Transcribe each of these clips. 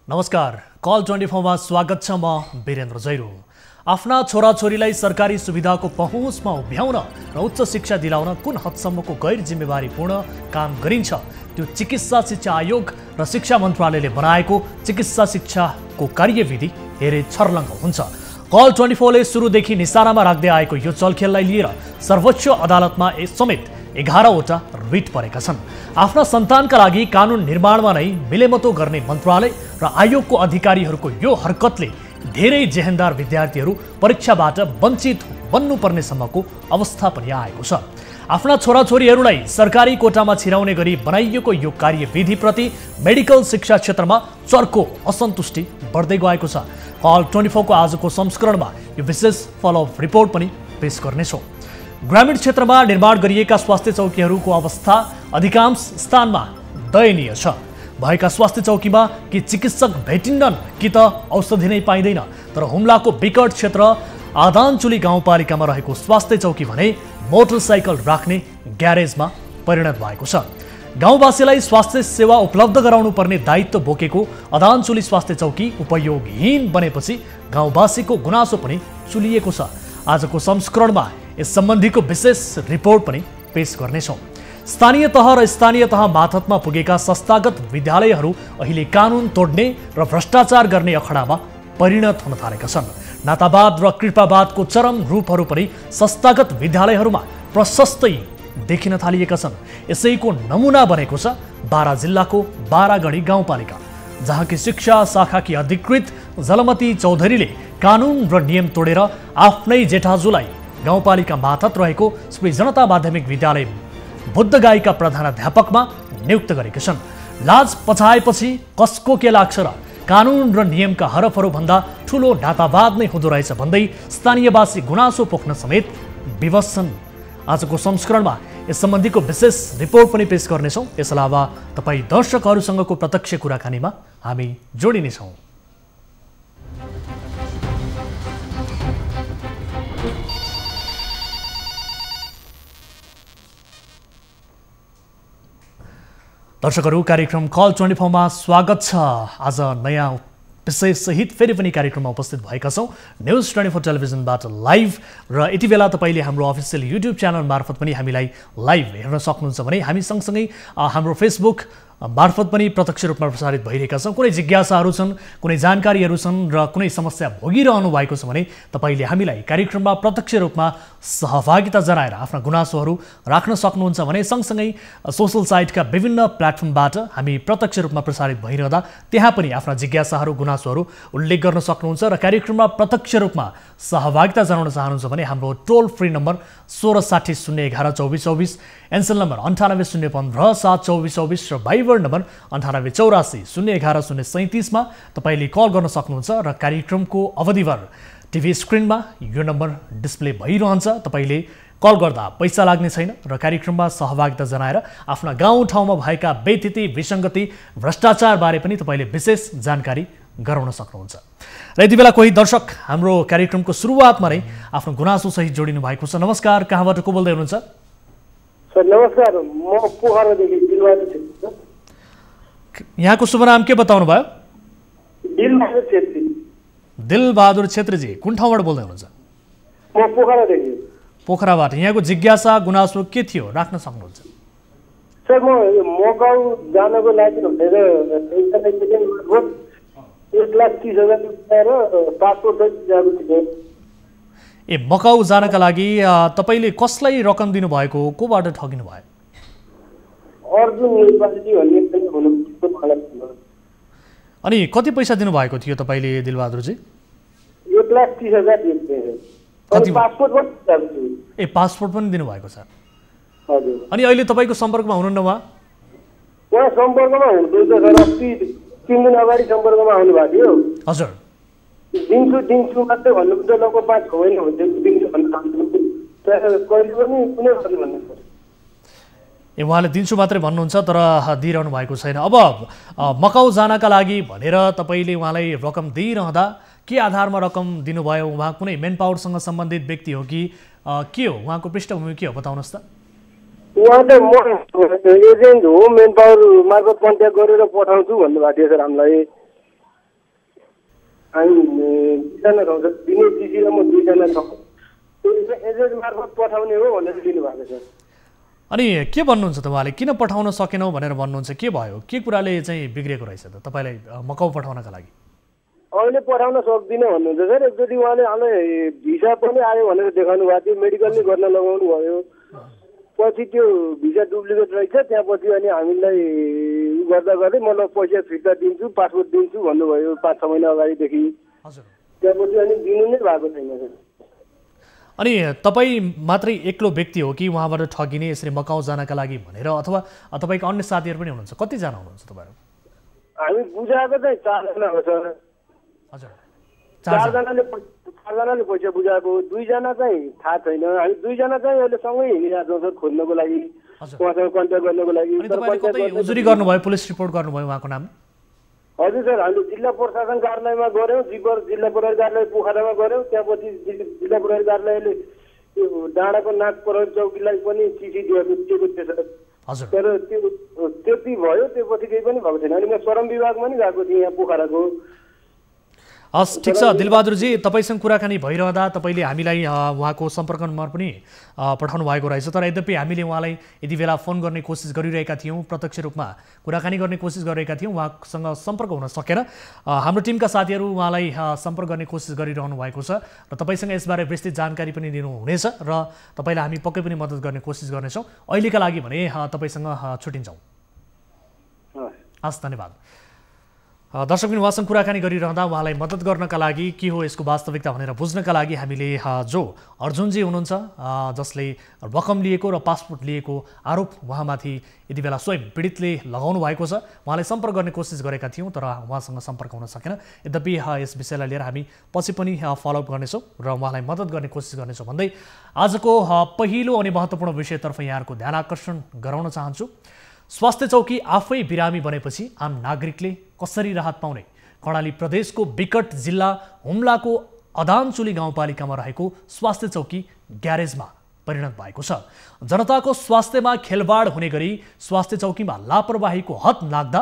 नमस्कार, कल 24 मा स्वागत छ। म वीरेन्द्र जैरू। आफ्ना छोराछोरीलाई सरकारी सुविधाको पहुँचमा उभ्याउन र उच्च शिक्षा दिलाउन कुन हदसम्मको गैर जिम्मेवारीपूर्ण काम गरिन्छ त्यो चिकित्सा शिक्षा आयोग र शिक्षा मन्त्रालयले बनाएको चिकित्सा शिक्षाको कार्यविधि हेरे छर्लङ्ग हुन्छ। कल 24 ले सुरुदेखि निशानामा राख्दै आएको यो चलखेललाई लिएर सर्वोच्च अदालतमा समेत 11वटा रिट परेका छन्। आफ्ना सन्तानका लागि कानुन निर्माणमा नै मिलेमतो गर्ने मन्त्रालय र आयोगको अधिकारीहरूको यो हरकतले धेरै जेहेन्दार विद्यार्थीहरू परीक्षाबाट वञ्चित बन्नुपर्ने सम्मको अवस्था पनि आएको छ। आफ्ना छोराछोरीहरूलाई सरकारी कोटामा छिराउने गरी बनाइएको यो कार्यविधिप्रति मेडिकल शिक्षा क्षेत्रमा चर्को असन्तुष्टि बढ्दै गएको छ। कल 24 को आजको संस्करणमा यो विशेष फलोअप रिपोर्ट पनि पेश गर्नेछौँ। ग्रामीण क्षेत्रमा निर्माण गरिएका स्वास्थ्य चौकीहरूको अवस्था अधिकांश स्थानमा दयनीय छ। भएका स्वास्थ्य चौकीमा कि चिकित्सक भेटिन्नन् कि त औषधि नै पाइँदैन। तर हुम्लाको विकट क्षेत्र आदानचुली गाउँपालिकामा रहेको स्वास्थ्य चौकी भने मोटरसाइकल राख्ने ग्यारेजमा परिणत भएको छ। गाउँवासीलाई स्वास्थ्य सेवा उपलब्ध गराउनु पर्ने दायित्व बोकेको आदानचुली स्वास्थ्य चौकी उपयोगहीन बनेपछि गाउँवासीको गुनासो पनि चुलिएको छ। आजको संस्करणमा यस सम्बन्धीको विशेष रिपोर्ट पनि पेश गर्नेछौँ। स्थानीय तह र स्थानीय तह मातहतमा पुगेका संस्थागत विद्यालयहरू अहिले कानुन तोड्ने र भ्रष्टाचार गर्ने अखडामा परिणत हुन थालेका छन्। नातावाद र कृपावादको चरम रूपहरू पनि संस्थागत विद्यालयहरूमा प्रशस्तै देखिन थालिएका छन्। यसैको नमुना बनेको छ बारा जिल्लाको बारागढी गाउँपालिका, जहाँकी शिक्षा शाखाकी अधिकृत जलमती चौधरीले कानुन र नियम तोडेर आफ्नै जेठाजुलाई गाउँपालिका मातहत रहेको श्री जनता माध्यमिक विद्यालय बुद्धगाईका प्रधानाध्यापकमा नियुक्त गरेका छन्। लाज पछाएपछि कसको के लाग्छ र कानुन र नियमका हरफहरू भन्दा ठुलो नातावाद नै हुँदो रहेछ भन्दै स्थानीयवासी गुनासो पोख्न समेत विवश छन्। आजको संस्करणमा यस सम्बन्धीको विशेष रिपोर्ट पनि पेश गर्नेछौँ। यस अलावा तपाईँ दर्शकहरूसँगको प्रत्यक्ष कुराकानीमा हामी जोडिनेछौँ। दर्शकहरू, कार्यक्रम कल 24 मा स्वागत छ। आज नयाँ विषयसहित फेरि पनि कार्यक्रममा उपस्थित भएका छौँ। न्युज 24 टेलिभिजनबाट लाइभ र यति बेला तपाईँले हाम्रो अफिसियल युट्युब च्यानल मार्फत पनि हामीलाई लाइभ हेर्न सक्नुहुन्छ भने हामी सँगसँगै हाम्रो फेसबुक मार्फत पनि प्रत्यक्ष रूपमा प्रसारित भइरहेका छौँ। कुनै जिज्ञासाहरू छन्, कुनै जानकारीहरू छन् र कुनै समस्या भोगिरहनु भएको छ भने तपाईँले हामीलाई कार्यक्रममा प्रत्यक्ष रूपमा सहभागिता जनाएर आफ्ना गुनासोहरू राख्न सक्नुहुन्छ भने सँगसँगै सोसल साइटका विभिन्न प्लेटफर्मबाट हामी प्रत्यक्ष रूपमा प्रसारित भइरहँदा त्यहाँ पनि आफ्ना जिज्ञासाहरू गुनासोहरू उल्लेख गर्न सक्नुहुन्छ। र कार्यक्रममा प्रत्यक्ष रूपमा सहभागिता जनाउन चाहनुहुन्छ भने हाम्रो टोल फ्री नम्बर 1660 011 2424, एनसेल नम्बर 9801 72424 र भाइबर नम्बर 9884 011 037 मा तपाईँले कल गर्न सक्नुहुन्छ। र कार्यक्रमको अवधिभर टिभी स्क्रिनमा यो नम्बर डिस्प्ले भइरहन्छ। तपाईँले कल गर्दा पैसा लाग्ने छैन र कार्यक्रममा सहभागिता जनाएर आफ्ना गाउँठाउँमा भएका बेथिति विसङ्गति भ्रष्टाचारबारे पनि तपाईँले विशेष जानकारी गराउन सक्नुहुन्छ। र यति बेला कोही दर्शक हाम्रो कार्यक्रमको सुरुवातमा नै आफ्नो गुनासो सहित जोडिनु भएको छ। नमस्कार, कहाँबाट को बोल्दै हुनुहुन्छ? सर नमस्कार, म पोखरादेखि दिलबहादुर छेत्री। यहाँको शुभ नाम के बताउनु भयो? दिलबहादुर छेत्री। दिलबहादुर छेत्रीजी, कुन ठाउँबाट बोल्दै हुनुहुन्छ? म पोखरादेखि। पोखराबाट। यहाँको जिज्ञासा गुनासो के थियो, राख्न सक्नुहुन्छ? सर म गाउँ जानको लागि भनेर 1,30,000 रुपियाँ पासपोर्ट जानु थियो। ए, मकाउ जानका लागि तपाईँले कसलाई रकम दिनुभएको, कोबाट ठगिनु भयो? अर्जुन नेपाली भन्ने पनि हुनुहुन्छ मलाई। अनि कति पैसा दिनुभएको थियो तपाईँले दिलबहादुरजी? 1,30,000 दिएको। पासपोर्ट पनि जानु थियो। ए, पासपोर्ट पनि दिनुभएको छ? हजुर। अनि अहिले तपाईँको सम्पर्कमा हुनुहुन्न उहाँ? उहाँ सम्पर्कमा हुनुहुन्छ सर। अस्ति 3 दिन अगाडि सम्पर्कमा आउनु भएको थियो। हजुर। दिन्छु मात्रै भन्नुहुन्छ, लगभग 5 होइन हुन्छ दिन्छु भन्नु चाहनुहुन्छ। कहिले पनि कुनै भन्नुहुन्छ। ए, उहाँले दिन्छु मात्रै भन्नुहुन्छ तर दिइरहनु भएको छैन। अब मकाउ जानका लागि भनेर तपाईँले उहाँलाई रकम दिइरहँदा के आधारमा रकम दिनुभयो? उहाँ कुनै मेन पावरसँग सम्बन्धित व्यक्ति हो कि के हो? उहाँको पृष्ठभूमि के हो बताउनुहोस् त। उहाँ त म एजेन्ट हो, मेन पावर मार्फत कन्ट्याक्ट गरेर पठाउँछु भन्नुभएको थियो सर हामीलाई। हामी 2 जना छौँ सर, दिनेश जीसी र म 2 जना छौँ। त्यो एजेन्ट मार्फत पठाउने हो भनेर दिनुभएको छ। अनि के भन्नुहुन्छ त उहाँले, किन पठाउन सकेनौ भनेर भन्नुहुन्छ? के भयो, के कुराले चाहिँ बिग्रेको रहेछ त तपाईँलाई मकाउ पठाउनका लागि? अहिले पठाउन सक्दिनँ भन्नुहुन्छ सर। एकचोटि उहाँले भिसा पनि आयो भनेर देखाउनु भएको थियो, मेडिकल नै गर्न लगाउनु भयो। पछि त्यो भिसा डुप्लिकेट रहेछ, त्यहाँपछि अनि हामीलाई गर्दा गर्दै म पैसा फिर्ता दिन्छु, पासपोर्ट दिन्छु भन्नुभयो 5-6 महिना अगाडिदेखि। हजुर। त्यहाँपछि अनि दिनु नै भएको छैन सर। अनि तपाईँ मात्रै एक्लो व्यक्ति हो कि उहाँबाट ठगिने यसरी मकाउ जानका लागि भनेर, अथवा तपाईँको अन्य साथीहरू पनि हुनुहुन्छ? कतिजना हुनुहुन्छ तपाईँहरू? हामी बुझाएको चाहिँ 4 जना हो सर। हजुर। 4 जनाले पैसा बुझाएको, 2 जना चाहिँ थाहा छैन। हामी 2 जना चाहिँ अहिले सँगै हिँडिरहेको छौँ सर, खोज्नको लागि, उहाँसँग कन्ट्याक्ट गर्नको लागि। अनि तपाईँले कतै उजुरी गर्नुभयो, पुलिस रिपोर्ट गर्नुभयो उहाँको नाम? हजुर सर, हामीले जिल्ला प्रशासन कार्यालयमा गऱ्यौँ, जिल्ला प्रहरी कार्यालय पोखरामा गऱ्यौँ। त्यहाँपछि जिल्ला प्रहरी कार्यालयले त्यो डाँडाको नाग प्रहरी चौकीलाई पनि चिठी दिएको थियो सर। हजुर। तर त्यो त्यति भयो, त्यसपछि केही पनि भएको छैन। अनि म श्रम विभागमा नि गएको थिएँ यहाँ पोखराको। हस्, ठिक छ दिलबहादुरजी, तपाईँसँग कुराकानी भइरहँदा तपाईँले हामीलाई उहाँको सम्पर्क नम्बर पनि पठाउनु भएको रहेछ। तर यद्यपि हामीले उहाँलाई यति बेला फोन गर्ने कोसिस गरिरहेका थियौँ, प्रत्यक्ष रूपमा कुराकानी गर्ने कोसिस गरिरहेका थियौँ, उहाँसँग सम्पर्क हुन सकेन। हाम्रो टिमका साथीहरू उहाँलाई सम्पर्क गर्ने कोसिस गरिरहनु भएको छ र तपाईँसँग यसबारे विस्तृत जानकारी पनि दिनुहुनेछ र तपाईँलाई हामी पक्कै पनि मद्दत गर्ने कोसिस गर्नेछौँ। अहिलेका लागि भने तपाईँसँग छुट्टिन्छौँ। हस्, धन्यवाद। दर्शक उहाँसँग कुराकानी गरिरहँदा उहाँलाई मद्दत गर्नका लागि, के हो यसको वास्तविकता भनेर बुझ्नका लागि हामीले जो अर्जुनजी हुनुहुन्छ जसले रकम लिएको र पासपोर्ट लिएको आरोप उहाँमाथि यति बेला स्वयं पीडितले लगाउनु भएको छ, उहाँलाई सम्पर्क गर्ने कोसिस गरेका थियौँ तर उहाँसँग सम्पर्क हुन सकेन। यद्यपि यस विषयलाई लिएर हामी पछि पनि फलोअप गर्नेछौँ र उहाँलाई मद्दत गर्ने कोसिस गर्नेछौँ भन्दै आजको पहिलो अनि महत्त्वपूर्ण विषयतर्फ यहाँहरूको ध्यान आकर्षण गराउन चाहन्छु। स्वास्थ्य चौकी आफै बिरामी बनेपछि आम नागरिकले कसरी राहत पाउने? कर्णाली प्रदेशको विकट जिल्ला हुम्लाको अदानचुली गाउँपालिकामा रहेको स्वास्थ्य चौकी ग्यारेजमा परिणत भएको छ। जनताको स्वास्थ्यमा खेलवाड हुने गरी स्वास्थ्य चौकीमा लापरवाहीको हद नाग्दा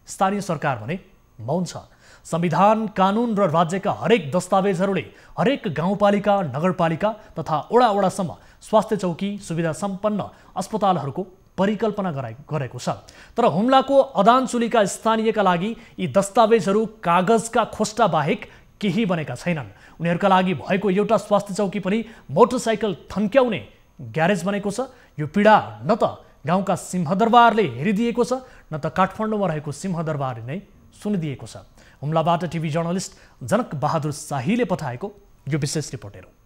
स्थानीय सरकार भने मौन छ। संविधान, कानुन र राज्यका हरेक दस्तावेजहरूले हरेक गाउँपालिका, नगरपालिका तथा वडासम्म स्वास्थ्य चौकी सुविधा सम्पन्न अस्पतालहरूको परिकल्पना गरेको छ। तर हुम्लाको अदानचुलीका स्थानीयका लागि यी दस्तावेजहरू कागजका खोस्टा बाहेक केही बनेका छैनन्। उनीहरूका लागि भएको एउटा स्वास्थ्य चौकी पनि मोटरसाइकल थन्क्याउने ग्यारेज बनेको छ। यो पीडा न त गाउँका सिंहदरबारले हेरिदिएको छ न त काठमाडौँमा रहेको सिंहदरबारले नै सुनिदिएको छ। हुम्लाबाट टिभी जर्नलिस्ट जनक बहादुर शाहीले पठाएको यो विशेष रिपोर्ट हेरौँ।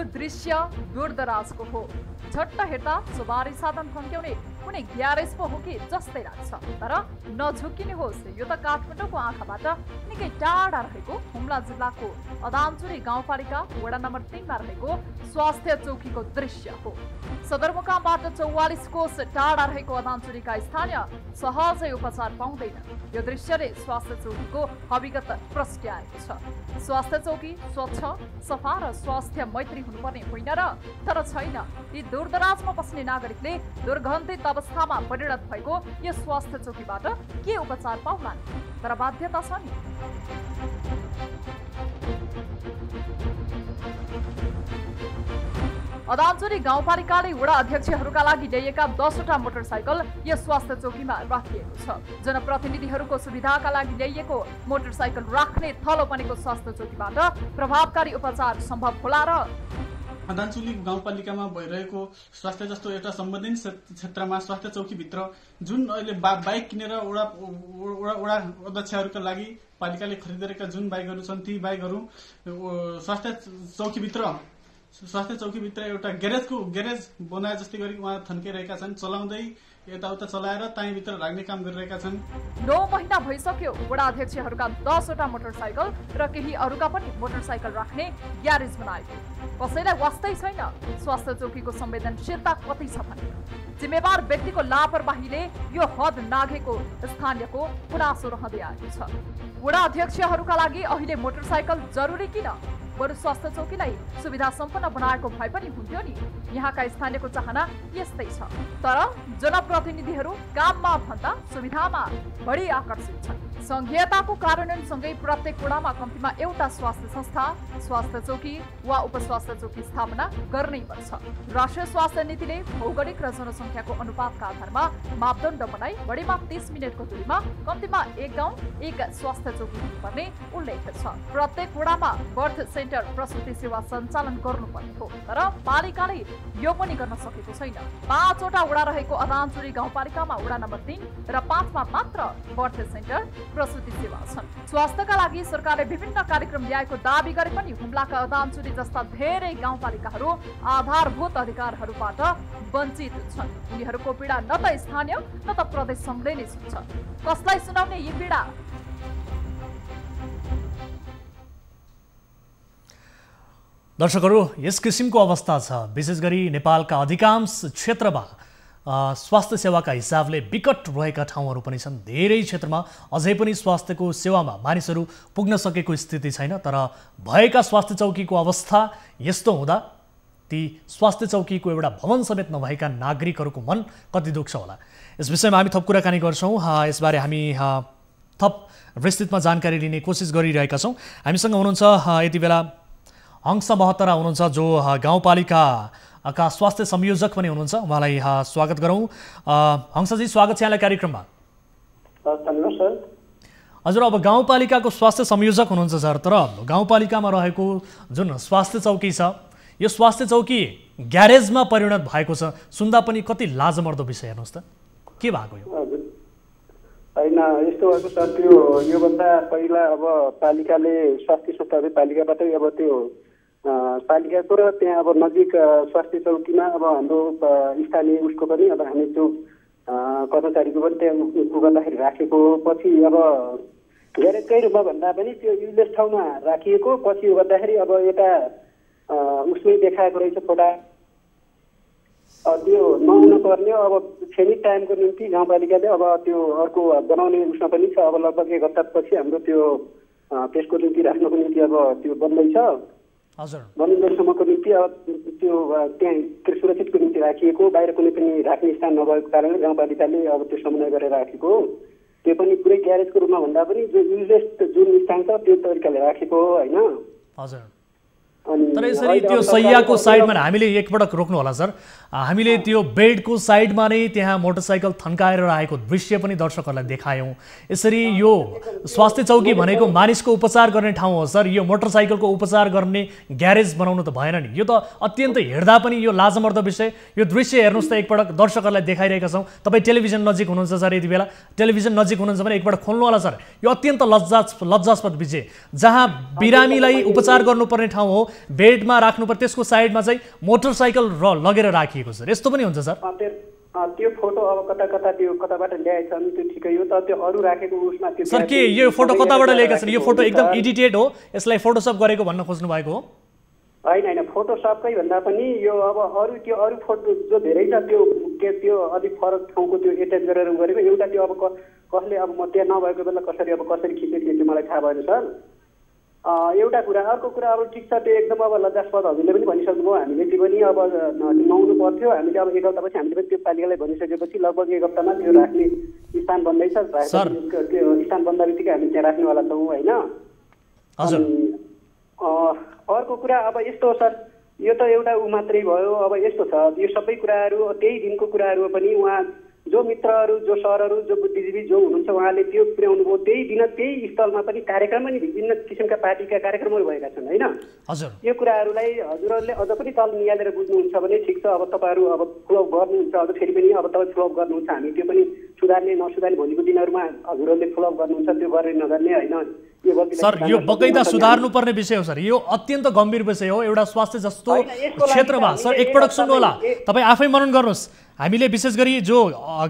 दृश्य दूरदराजको हो। झट्ट हेर्दा सवारी साधन थन्क्याउने कुनै ग्यारेज पो हो कि जस्तै लाग्छ। तर नझुक्किनुहोस्, यो त काठमाडौँको आँखाबाट निकै टाढा रहेको हुम्ला जिल्लाको अदानचुली गाउँपालिका वडा नम्बर 3 मा रहेको स्वास्थ्य चौकीको दृश्य हो। सदरमुकामबाट 44 कोस टाढा रहेको अदानचुलीका स्थानीय सहजै उपचार पाउँदैन। यो दृश्यले स्वास्थ्य चौकीको हकीकत प्रस्ट्याएको छ। स्वास्थ्य चौकी स्वच्छ, सफा र स्वास्थ्य मैत्री हुनुपर्ने होइन र? तर छैन। यी दूरदराजमा बस्ने नागरिकले दुर्गन्धित अवस्थामा परिणत भएको यो स्वास्थ्य चौकीबाट के उपचार पाउलान्? तर बाध्यता छ नि। अदानचुली गाउँपालिकाले वडा अध्यक्षहरूका लागि ल्याइएका 10वटा मोटरसाइकल यस स्वास्थ्य चौकीमा राखिएको छ। जनप्रतिनिधिहरूको सुविधाका लागि ल्याइएको मोटरसाइकल राख्ने थलो बनेको स्वास्थ्य चौकीबाट प्रभावकारी उपचार सम्भव होला र? अदानचुली गाउँपालिकामा भइरहेको स्वास्थ्य जस्तो एउटा सम्बन्धित क्षेत्रमा स्वास्थ्य चौकीभित्र जुन अहिले बाइक किनेर वडा अध्यक्षहरूका लागि पालिकाले खरिदेका जुन बाइकहरू छन्, ती बाइकहरू स्वास्थ्य चौकीभित्र एउटा ग्यारेज बनाए जस्तै गरी उहाँ थन्किरहेका छन्। चलाउँदै यताउता चलाएर ताईभित्र राख्ने काम गरिरहेका छन्। 9 महिना भइसक्यो वडा अध्यक्षहरूका 10वटा मोटरसाइकल र केही अरूका पनि मोटरसाइकल राख्ने ग्यारेज बनाएको। कसैलाई वास्तै छैन स्वास्थ्य चौकीको संवेदनशीलता कति छ भने। जिम्मेवार व्यक्तिको लापरवाहीले यो हद नाघेको स्थानीयको गुनासो रहँदै आएको छ। वडा अध्यक्षहरूका लागि अहिले मोटरसाइकल जरुरी किन? बरु स्वास्थ्य चौकीलाई सुविधा सम्पन्न बनाएको भए पनि हुन्थ्यो नि। यहाँका स्थानीयको चाहना यस्तै छ। तर जनप्रतिनिधिहरू काममा भन्दा सुविधामा बढी आकर्षित छन्। संघीयताको कार्यान्वयनसँगै प्रत्येक वडामा कम्तीमा एउटा स्वास्थ्य संस्था, स्वास्थ्य चौकी वा उपस्वास्थ्य चौकी स्थापना गर्नै पर्छ। राष्ट्रिय स्वास्थ्य नीतिले भौगोलिक र जनसङ्ख्याको अनुपातका आधारमा मापदण्ड बनाई बढीमा 30 मिनेटको दूरीमा कम्तीमा एक गाउँ एक स्वास्थ्य चौकी हुनुपर्ने उल्लेख छ। प्रत्येक वडामा बर्थ सेन्टर प्रसुति सेवा सञ्चालन गर्नुपर्ने हो, तर पालिकाले यो पनि गर्न सकेको छैन। 5 वटा वडा रहेको अदानचुरी गाउँपालिकामा वडा नम्बर 3 र 5 मा मात्र बर्थ सेन्टर प्रसुति सेवा छन्। स्वास्थ्यका लागि सरकारले विभिन्न कार्यक्रम ल्याएको दाबी गरे पनि हुम्लाका अदानचुरी जस्ता धेरै गाउँपालिकाहरू आधारभूत अधिकारहरूबाट वञ्चित छन्। उनीहरूको पीडा न त स्थानीय न त प्रदेश सङ्घले नै सुन्छ। कसलाई सुनाउने यी पीडा? दर्शकहरू, यस किसिमको अवस्था छ। विशेष गरी नेपालका अधिकांश क्षेत्रमा स्वास्थ्य सेवाका हिसाबले विकट रहेका ठाउँहरू पनि छन्। धेरै क्षेत्रमा अझै पनि स्वास्थ्यको सेवामा मानिसहरू पुग्न सकेको स्थिति छैन। तर भएका स्वास्थ्य चौकीको अवस्था यस्तो हुँदा ती स्वास्थ्य चौकीको एउटा भवन समेत नभएका नागरिकहरूको मन कति दुख्छ होला। यस विषयमा हामी थप कुराकानी गर्छौँ। यसबारे हामी थप विस्तृतमा जानकारी लिने कोसिस गरिरहेका छौँ। हामीसँग हुनुहुन्छ यति बेला हंस महतरा हुनुहुन्छ, जो गाउँपालिकाका स्वास्थ्य संयोजक पनि हुनुहुन्छ। उहाँलाई स्वागत गरौँ। हंसजी, स्वागत छ यहाँलाई कार्यक्रममा। हजुर, अब गाउँपालिकाको स्वास्थ्य संयोजक हुनुहुन्छ सर, तर गाउँपालिकामा रहेको जुन स्वास्थ्य चौकी छ, यो स्वास्थ्य चौकी ग्यारेजमा परिणत भएको छ। सुन्दा पनि कति लाजमर्दो विषय। हेर्नुहोस् त के भएको यो। होइन, यस्तो भएको छ। त्यो योभन्दा पहिला अब पालिकाले स्वास्थ्य संस्था पालिकाबाटै अब त्यो पालिकाको र त्यहाँ अब नजिक स्वास्थ्य चौकीमा अब हाम्रो स्थानीय उसको पनि अब हामी त्यो कर्मचारीको पनि त्यहाँ उ गर्दाखेरि राखेको, पछि अब ग्यारेजकै रूपमा भन्दा पनि त्यो युजलेस ठाउँमा राखिएको, पछि गर्दाखेरि अब यता उसमै देखाएको रहेछ फोटा। त्यो नहुनु पर्ने अब फेरि टाइमको निम्ति गाउँपालिकाले अब त्यो अर्को बनाउने उसमा पनि छ। अब लगभग 1 हप्तापछि हाम्रो त्यो त्यसको निम्ति राख्नको निम्ति अब त्यो बन्दैछ। हजुर, बनिँदैसम्मको निम्ति अब त्यो त्यहाँ सुरक्षितको निम्ति राखिएको, बाहिर कुनै पनि राख्ने स्थान नभएको कारणले गाउँपालिकाले अब त्यो समन्वय गरेर राखेको। त्यो पनि पुरै ग्यारेजको रूपमा भन्दा पनि जो युजलेस जुन स्थान छ त्यो तरिकाले राखेको हो, होइन? हजुर। तर यसरी त्यो सैयाको साइडमा हामीले एकपटक रोक्नु होला सर। हामीले त्यो बेडको साइडमा नै त्यहाँ मोटरसाइकल थन्काएर राखेको दृश्य पनि दर्शकहरूलाई देखायौँ। यसरी यो स्वास्थ्य चौकी भनेको मानिसको उपचार गर्ने ठाउँ हो सर। यो मोटरसाइकलको उपचार गर्ने ग्यारेज बनाउनु त भएन नि। यो त अत्यन्त हेर्दा पनि यो लाजमर्दो विषय। यो दृश्य हेर्नुहोस् त एकपटक, दर्शकहरूलाई देखाइरहेका छौँ। तपाईँ टेलिभिजन नजिक हुनुहुन्छ सर, यति बेला टेलिभिजन नजिक हुनुहुन्छ भने एकपटक खोल्नु होला सर। यो अत्यन्त लज्जास्पद विषय, जहाँ बिरामीलाई उपचार गर्नुपर्ने ठाउँ हो, बेडमा राख्नुपर्छ, त्यसको साइडमा चाहिँ मोटरसाइकल लगेर राखिएको सर। यस्तो पनि हुन्छ सर? त्यो फोटो अब कता कता त्यो कताबाट ल्याएछन् त्यो ठिकै हो, तर त्यो अरू राखेको उसमा त्यो सर के यो फोटो कताबाट ल्याएका छन्? यो फोटो एकदम एडिटेड हो, यसलाई फोटोसप गरेको भन्न खोज्नु भएको हो? होइन, फोटोसपकै भन्दा पनि यो अब अरू फोटो जो धेरै छ त्यो अलिक फरक ठाउँको त्यो एट्याच गरेर गरेको एउटा। त्यो अब कसले अब म त्यहाँ नभएको बेला कसरी खिचेको थियो त्यो मलाई थाहा भएन सर। एउटा कुरा। अर्को कुरा, अब ठिक छ त्यो एकदम अब लज्जास्पद हजुरले पनि भनिसक्नुभयो, हामीले त्यो पनि अब नहुनु पर्थ्यो। हामीले अब 1 हप्तापछि हामीले पनि त्यो पालिकालाई भनिसकेपछि लगभग 1 हप्तामा त्यो राख्ने स्थान बन्दैछ। त्यो स्थान बन्दा बित्तिकै हामी त्यहाँ राख्नेवाला छौँ, होइन? अर्को कुरा, अब यस्तो सर, यो त एउटा ऊ मात्रै भयो। अब यस्तो छ, यो सबै कुराहरू त्यही दिनको कुराहरू पनि उहाँ जो मित्रहरू, जो सरहरू, जो बुद्धिजीवी जो हुनुहुन्छ उहाँले त्यो पुर्याउनु भयो। त्यही दिन त्यही स्थलमा पनि कार्यक्रम पनि विभिन्न किसिमका पार्टीका कार्यक्रमहरू भएका छन्, होइन? हजुर। यो कुराहरूलाई हजुरहरूले अझ पनि तल निहालेर बुझ्नुहुन्छ भने ठिक छ। अब तपाईँहरू अब फलोअप गर्नुहुन्छ, अझ फेरि पनि अब तपाईँ फलोअप गर्नुहुन्छ। हामी त्यो पनि सुधार्ने नसुधार्ने भोलिको दिनहरूमा हजुरहरूले फलोअप गर्नुहुन्छ, त्यो गर्ने नगर्ने, होइन? सर, यो बकैदा सुधार्नुपर्ने विषय हो सर। यो अत्यन्त गम्भीर विषय हो एउटा स्वास्थ्य जस्तो क्षेत्रमा। सर एकपटक सुन्नु होला, तपाईँ आफै मनन गर्नुहोस्। हामीले विशेष गरी जो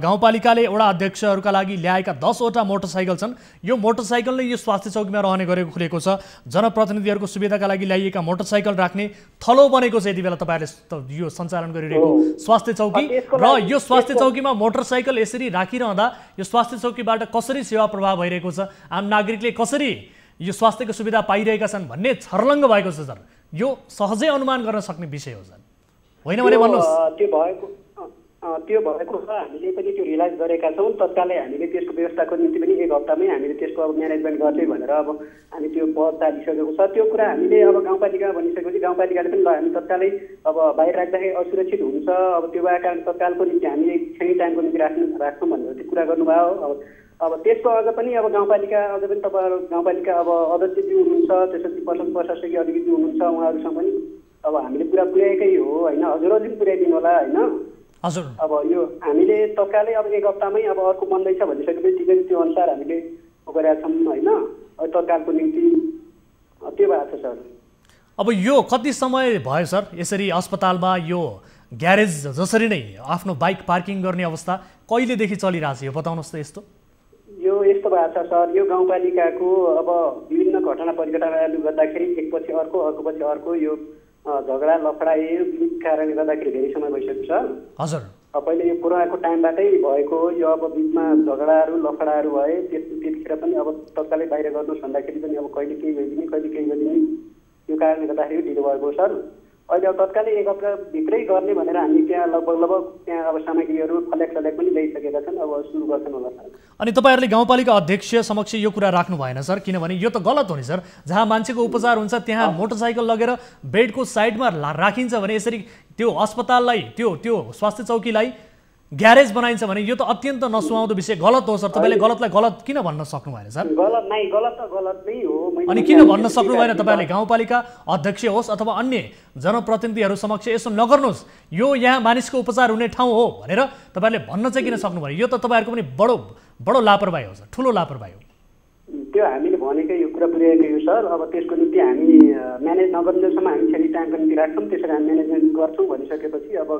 गाउँपालिकाले वडा अध्यक्षहरूका लागि ल्याएका 10 वटा मोटरसाइकल छन्, यो मोटरसाइकलले यो स्वास्थ्य चौकीमा रहने गरेको खुलेको छ। जनप्रतिनिधिहरूको सुविधाका लागि ल्याइएका मोटरसाइकल राख्ने थलो बनेको छ यति बेला तपाईँहरूले यो सञ्चालन गरिरहेको स्वास्थ्य चौकी। र यो स्वास्थ्य चौकीमा मोटरसाइकल यसरी राखिरहँदा यो स्वास्थ्य चौकीबाट कसरी सेवा प्रवाह भइरहेको छ, आम नागरिकले कसरी यो स्वास्थ्यको सुविधा पाइरहेका छन् भन्ने छर्लङ्ग भएको छ सर। यो सहजै अनुमान गर्न सक्ने विषय हो सर, होइन भने भन्नुहोस्। त्यो भएको हामीले पनि त्यो रियलाइज गरेका छौँ। तत्कालै हामीले त्यसको व्यवस्थाको निम्ति पनि 1 हप्तामै हामीले त्यसको अब म्यानेजमेन्ट गर्दै भनेर अब हामी त्यो पद चालिसकेको छ। त्यो कुरा हामीले अब गाउँपालिकामा भनिसकेपछि गाउँपालिकाले पनि ल हामी तत्कालै अब बाहिर राख्दाखेरि असुरक्षित हुन्छ, अब त्यो भएका कारण तत्कालको निम्ति हामीले क्षणिक टाइमको निम्ति राख्छौँ भनेर त्यो कुरा गर्नुभयो। अब त्यसको अझ पनि अब गाउँपालिका अझ पनि तपाईँहरू गाउँपालिका अब अध्यक्षजी हुनुहुन्छ, त्यसपछि प्रशासकीय अधिकृतजी हुनुहुन्छ, उहाँहरूसँग पनि अब हामीले कुरा पुर्याएकै हो होइन, हजुरहरूले पनि पुर्याइदिनु होला होइन। हजुर अब यो हामीले तत्कालै अब 1 हप्तामै अब अर्को बन्दैछ भनिसकेपछि ठिकै त्यो अनुसार हामीले गरेका छौँ होइन, तत्कालको निम्ति त्यो भएको छ सर। अब यो कति समय भयो सर यसरी अस्पतालमा यो ग्यारेज जसरी नै आफ्नो बाइक पार्किङ गर्ने अवस्था कहिलेदेखि चलिरहेछ यो बताउनुहोस् त। यस्तो यस्तो भएको छ सर, यो गाउँपालिकाको अब विभिन्न घटना परिघटनाले गर्दाखेरि एकपछि अर्को अर्कोपछि अर्को यो झगडा लफडा विविध कारणले गर्दाखेरि धेरै समय भइसकेको छ। हजुर पहिले यो कोरोनाको टाइमबाटै भएको यो अब बिचमा झगडाहरू लफडाहरू भए त्यतिखेर पनि अब तत्कालै बाहिर गर्नुहोस् भन्दाखेरि पनि अब कहिले केही गरिदिने कहिले केही गरिदिने यो कारणले गर्दाखेरि ढिलो भएको सर। अहिले अब तत्कालै 1 हप्ताभित्रै गर्ने भनेर हामी त्यहाँ लगभग त्यहाँ अब सामग्रीहरू फल्याक पनि ल्याइसकेका छन्, अब सुरु गर्छन् होला सर। अनि तपाईँहरूले गाउँपालिका अध्यक्ष समक्ष यो कुरा राख्नु भएन सर, किनभने यो त गलत हो नि सर। जहाँ मान्छेको उपचार हुन्छ त्यहाँ मोटरसाइकल लगेर बेडको साइडमा राखिन्छ भने यसरी त्यो अस्पताललाई त्यो स्वास्थ्य चौकीलाई ग्यारेज बनाइन्छ भने यो त अत्यन्त नसुहाउँदो विषय, गलत हो सर। तपाईँले गलतलाई गलत किन भन्न सक्नु भएन सर? गलत त गलत नै हो। अनि किन भन्न सक्नु भएन तपाईँले गाउँपालिका अध्यक्ष होस् अथवा अन्य जनप्रतिनिधिहरू समक्ष यसो नगर्नुहोस्, यो यहाँ मानिसको उपचार हुने ठाउँ हो भनेर तपाईँले भन्न चाहिँ किन सक्नु भएन? यो त तपाईँहरूको पनि बडो लापरवाही हो सर, ठुलो लापरवाही हो। त्यो हामीले भनेकै यो कुरा पुर्याएकै हो सर। अब त्यसको निम्ति हामी म्यानेज नगर्नेसम्म हामी क्षणिक टाइमको निम्ति राख्छौँ, त्यसरी हामी म्यानेजमेन्ट गर्छौँ भनिसकेपछि अब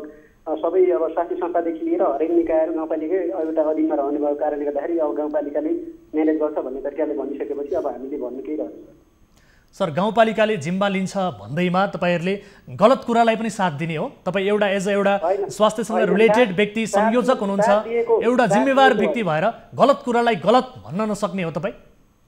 सबै अब स्वास्थ्य संस्थादेखि लिएर हरेक निकायहरू गाउँपालिकै एउटा अधीनमा रहने भएको कारणले गर्दाखेरि अब गाउँपालिकाले म्यानेज गर्छ भन्ने तरिकाले भनिसकेपछि अब हामीले भन्नु केही रहन्छ सर। गाउँपालिकाले जिम्मा लिन्छ भन्दैमा तपाईँहरूले गलत कुरालाई पनि साथ दिने हो? तपाईँ एउटा एउटा स्वास्थ्यसँग रिलेटेड व्यक्ति संयोजक हुनुहुन्छ, एउटा जिम्मेवार व्यक्ति भएर गलत कुरालाई गलत भन्न नसक्ने हो तपाईँ?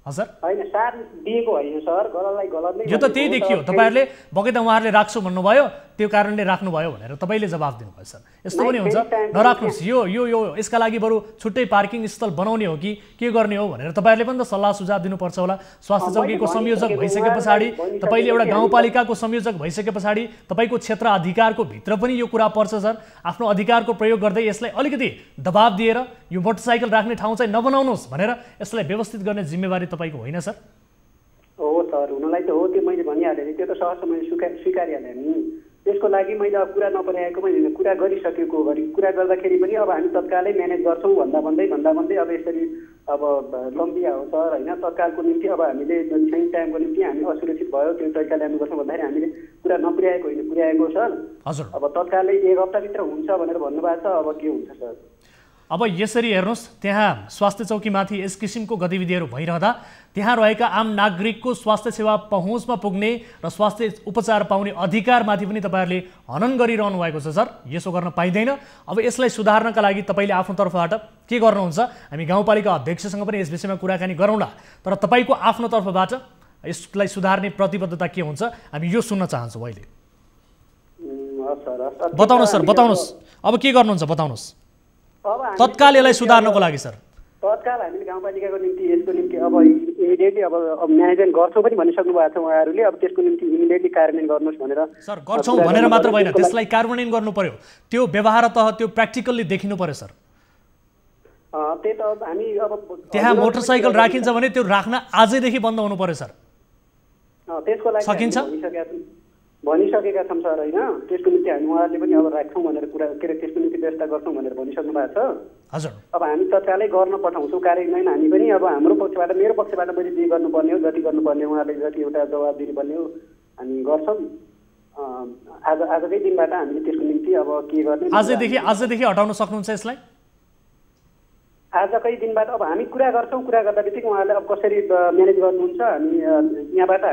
हजुर होइन साथ दिएको होइन सर, गलतलाई गलत नै। यो त त्यही देखियो, तपाईँहरूले बगैँचा उहाँहरूले राख्छु भन्नुभयो, त्यो कारणले राख्नुभयो भनेर तपाईँले जवाफ दिनुभयो सर। यस्तो पनि हुन्छ, नराख्नुहोस्, यो यो यो यसका लागि बरु छुट्टै पार्किङ स्थल बनाउने हो कि के गर्ने हो भनेर तपाईँहरूले पनि त सल्लाह सुझाव दिनुपर्छ होला। स्वास्थ्य चौकीको संयोजक भइसके पछाडि, तपाईँले एउटा गाउँपालिकाको संयोजक भइसके पछाडि तपाईँको क्षेत्र अधिकारको भित्र पनि यो कुरा पर्छ सर। आफ्नो अधिकारको प्रयोग गर्दै यसलाई अलिकति दबाब दिएर यो मोटरसाइकल राख्ने ठाउँ चाहिँ नबनाउनुहोस् भनेर यसलाई व्यवस्थित गर्ने जिम्मेवारी तपाईँको होइन सर? हो सर, हुनलाई त हो, त्यो मैले भनिहालेँ, त्यो त सहज मैले स्वीकारिहालेँ नि। त्यसको लागि मैले अब कुरा नपुर्याएको मैले कुरा गरिसकेको कुरा गर्दाखेरि पनि अब हामी तत्कालै म्यानेज गर्छौँ भन्दा भन्दै अब यसरी अब लम्बिया हो सर होइन। तत्कालको निम्ति अब हामीले क्षणिक टाइमको निम्ति हामी असुरक्षित भयो त्यो तरिकाले हामी गर्छौँ भन्दाखेरि हामीले कुरा नपुर्याएको होइन, पुर्याएको सर। हजुर अब तत्कालै 1 हप्ताभित्र हुन्छ भनेर भन्नुभएको छ, अब के हुन्छ सर? अब यसरी हेर्नुहोस्, त्यहाँ स्वास्थ्य चौकीमाथि यस किसिमको गतिविधिहरू भइरहँदा त्यहाँ रहेका आम नागरिकको स्वास्थ्य सेवा पहुँचमा पुग्ने र स्वास्थ्य उपचार पाउने अधिकारमाथि पनि तपाईँहरूले हनन गरिरहनु भएको छ सर। यसो गर्न पाइँदैन। अब यसलाई सुधार्नका लागि तपाईँले आफ्नो तर्फबाट के गर्नुहुन्छ? हामी गाउँपालिका अध्यक्षसँग पनि यस विषयमा कुराकानी गरौँला, तर तपाईँको आफ्नो तर्फबाट यसलाई सुधार्ने प्रतिबद्धता के हुन्छ हामी यो सुन्न चाहन्छौँ अहिले। बताउनुहोस् सर, बताउनुहोस् अब के गर्नुहुन्छ बताउनुहोस् तत्काल यसलाई सुधार्नको लागि सर। तत्काल हामीले गाउँपालिकाको निम्ति यसको निम्ति अब इमिडिएटली अब म्यानेजमेन्ट गर्छौँ पनि भनिसक्नु भएको छ उहाँहरूले। अब त्यसको निम्ति इमिडिएटली कार्यान्वयन गर्नुहोस् भनेर सर। गर्छौँ भनेर मात्र होइन, त्यसलाई कार्यान्वयन गर्नु पर्यो, त्यो व्यवहारतः त्यो प्र्याक्टिकल्ली देखिनु पर्यो सर। त्यही त हामी अब त्यहाँ मोटरसाइकल राखिन्छ भने त्यो राख्न आजैदेखि बन्द हुनु पर्यो सर। त्यसको लागि सकिन्छ भनिसकेका छौँ सर होइन। त्यसको निम्ति हामी उहाँहरूले पनि अब राख्छौँ भनेर कुरा के अरे त्यसको निम्ति व्यवस्था गर्छौँ भनेर भनिसक्नु भएको छ। हजुर अब हामी तत्कालै गर्न पठाउँछौँ कार्यान्वयन। हामी पनि अब हाम्रो पक्षबाट मेरो पक्षबाट मैले जे गर्नुपर्ने हो जति गर्नुपर्ने उहाँले जति एउटा जवाब दिनुपर्ने हो हामी गर्छौँ। आजकै दिनबाट हामीले त्यसको निम्ति अब के गर्ने आजदेखि हटाउन सक्नुहुन्छ यसलाई? आजकै दिनबाट अब हामी कुरा गर्छौँ। कुरा गर्दा बित्तिकै उहाँले अब कसरी म्यानेज गर्नुहुन्छ हामी यहाँबाट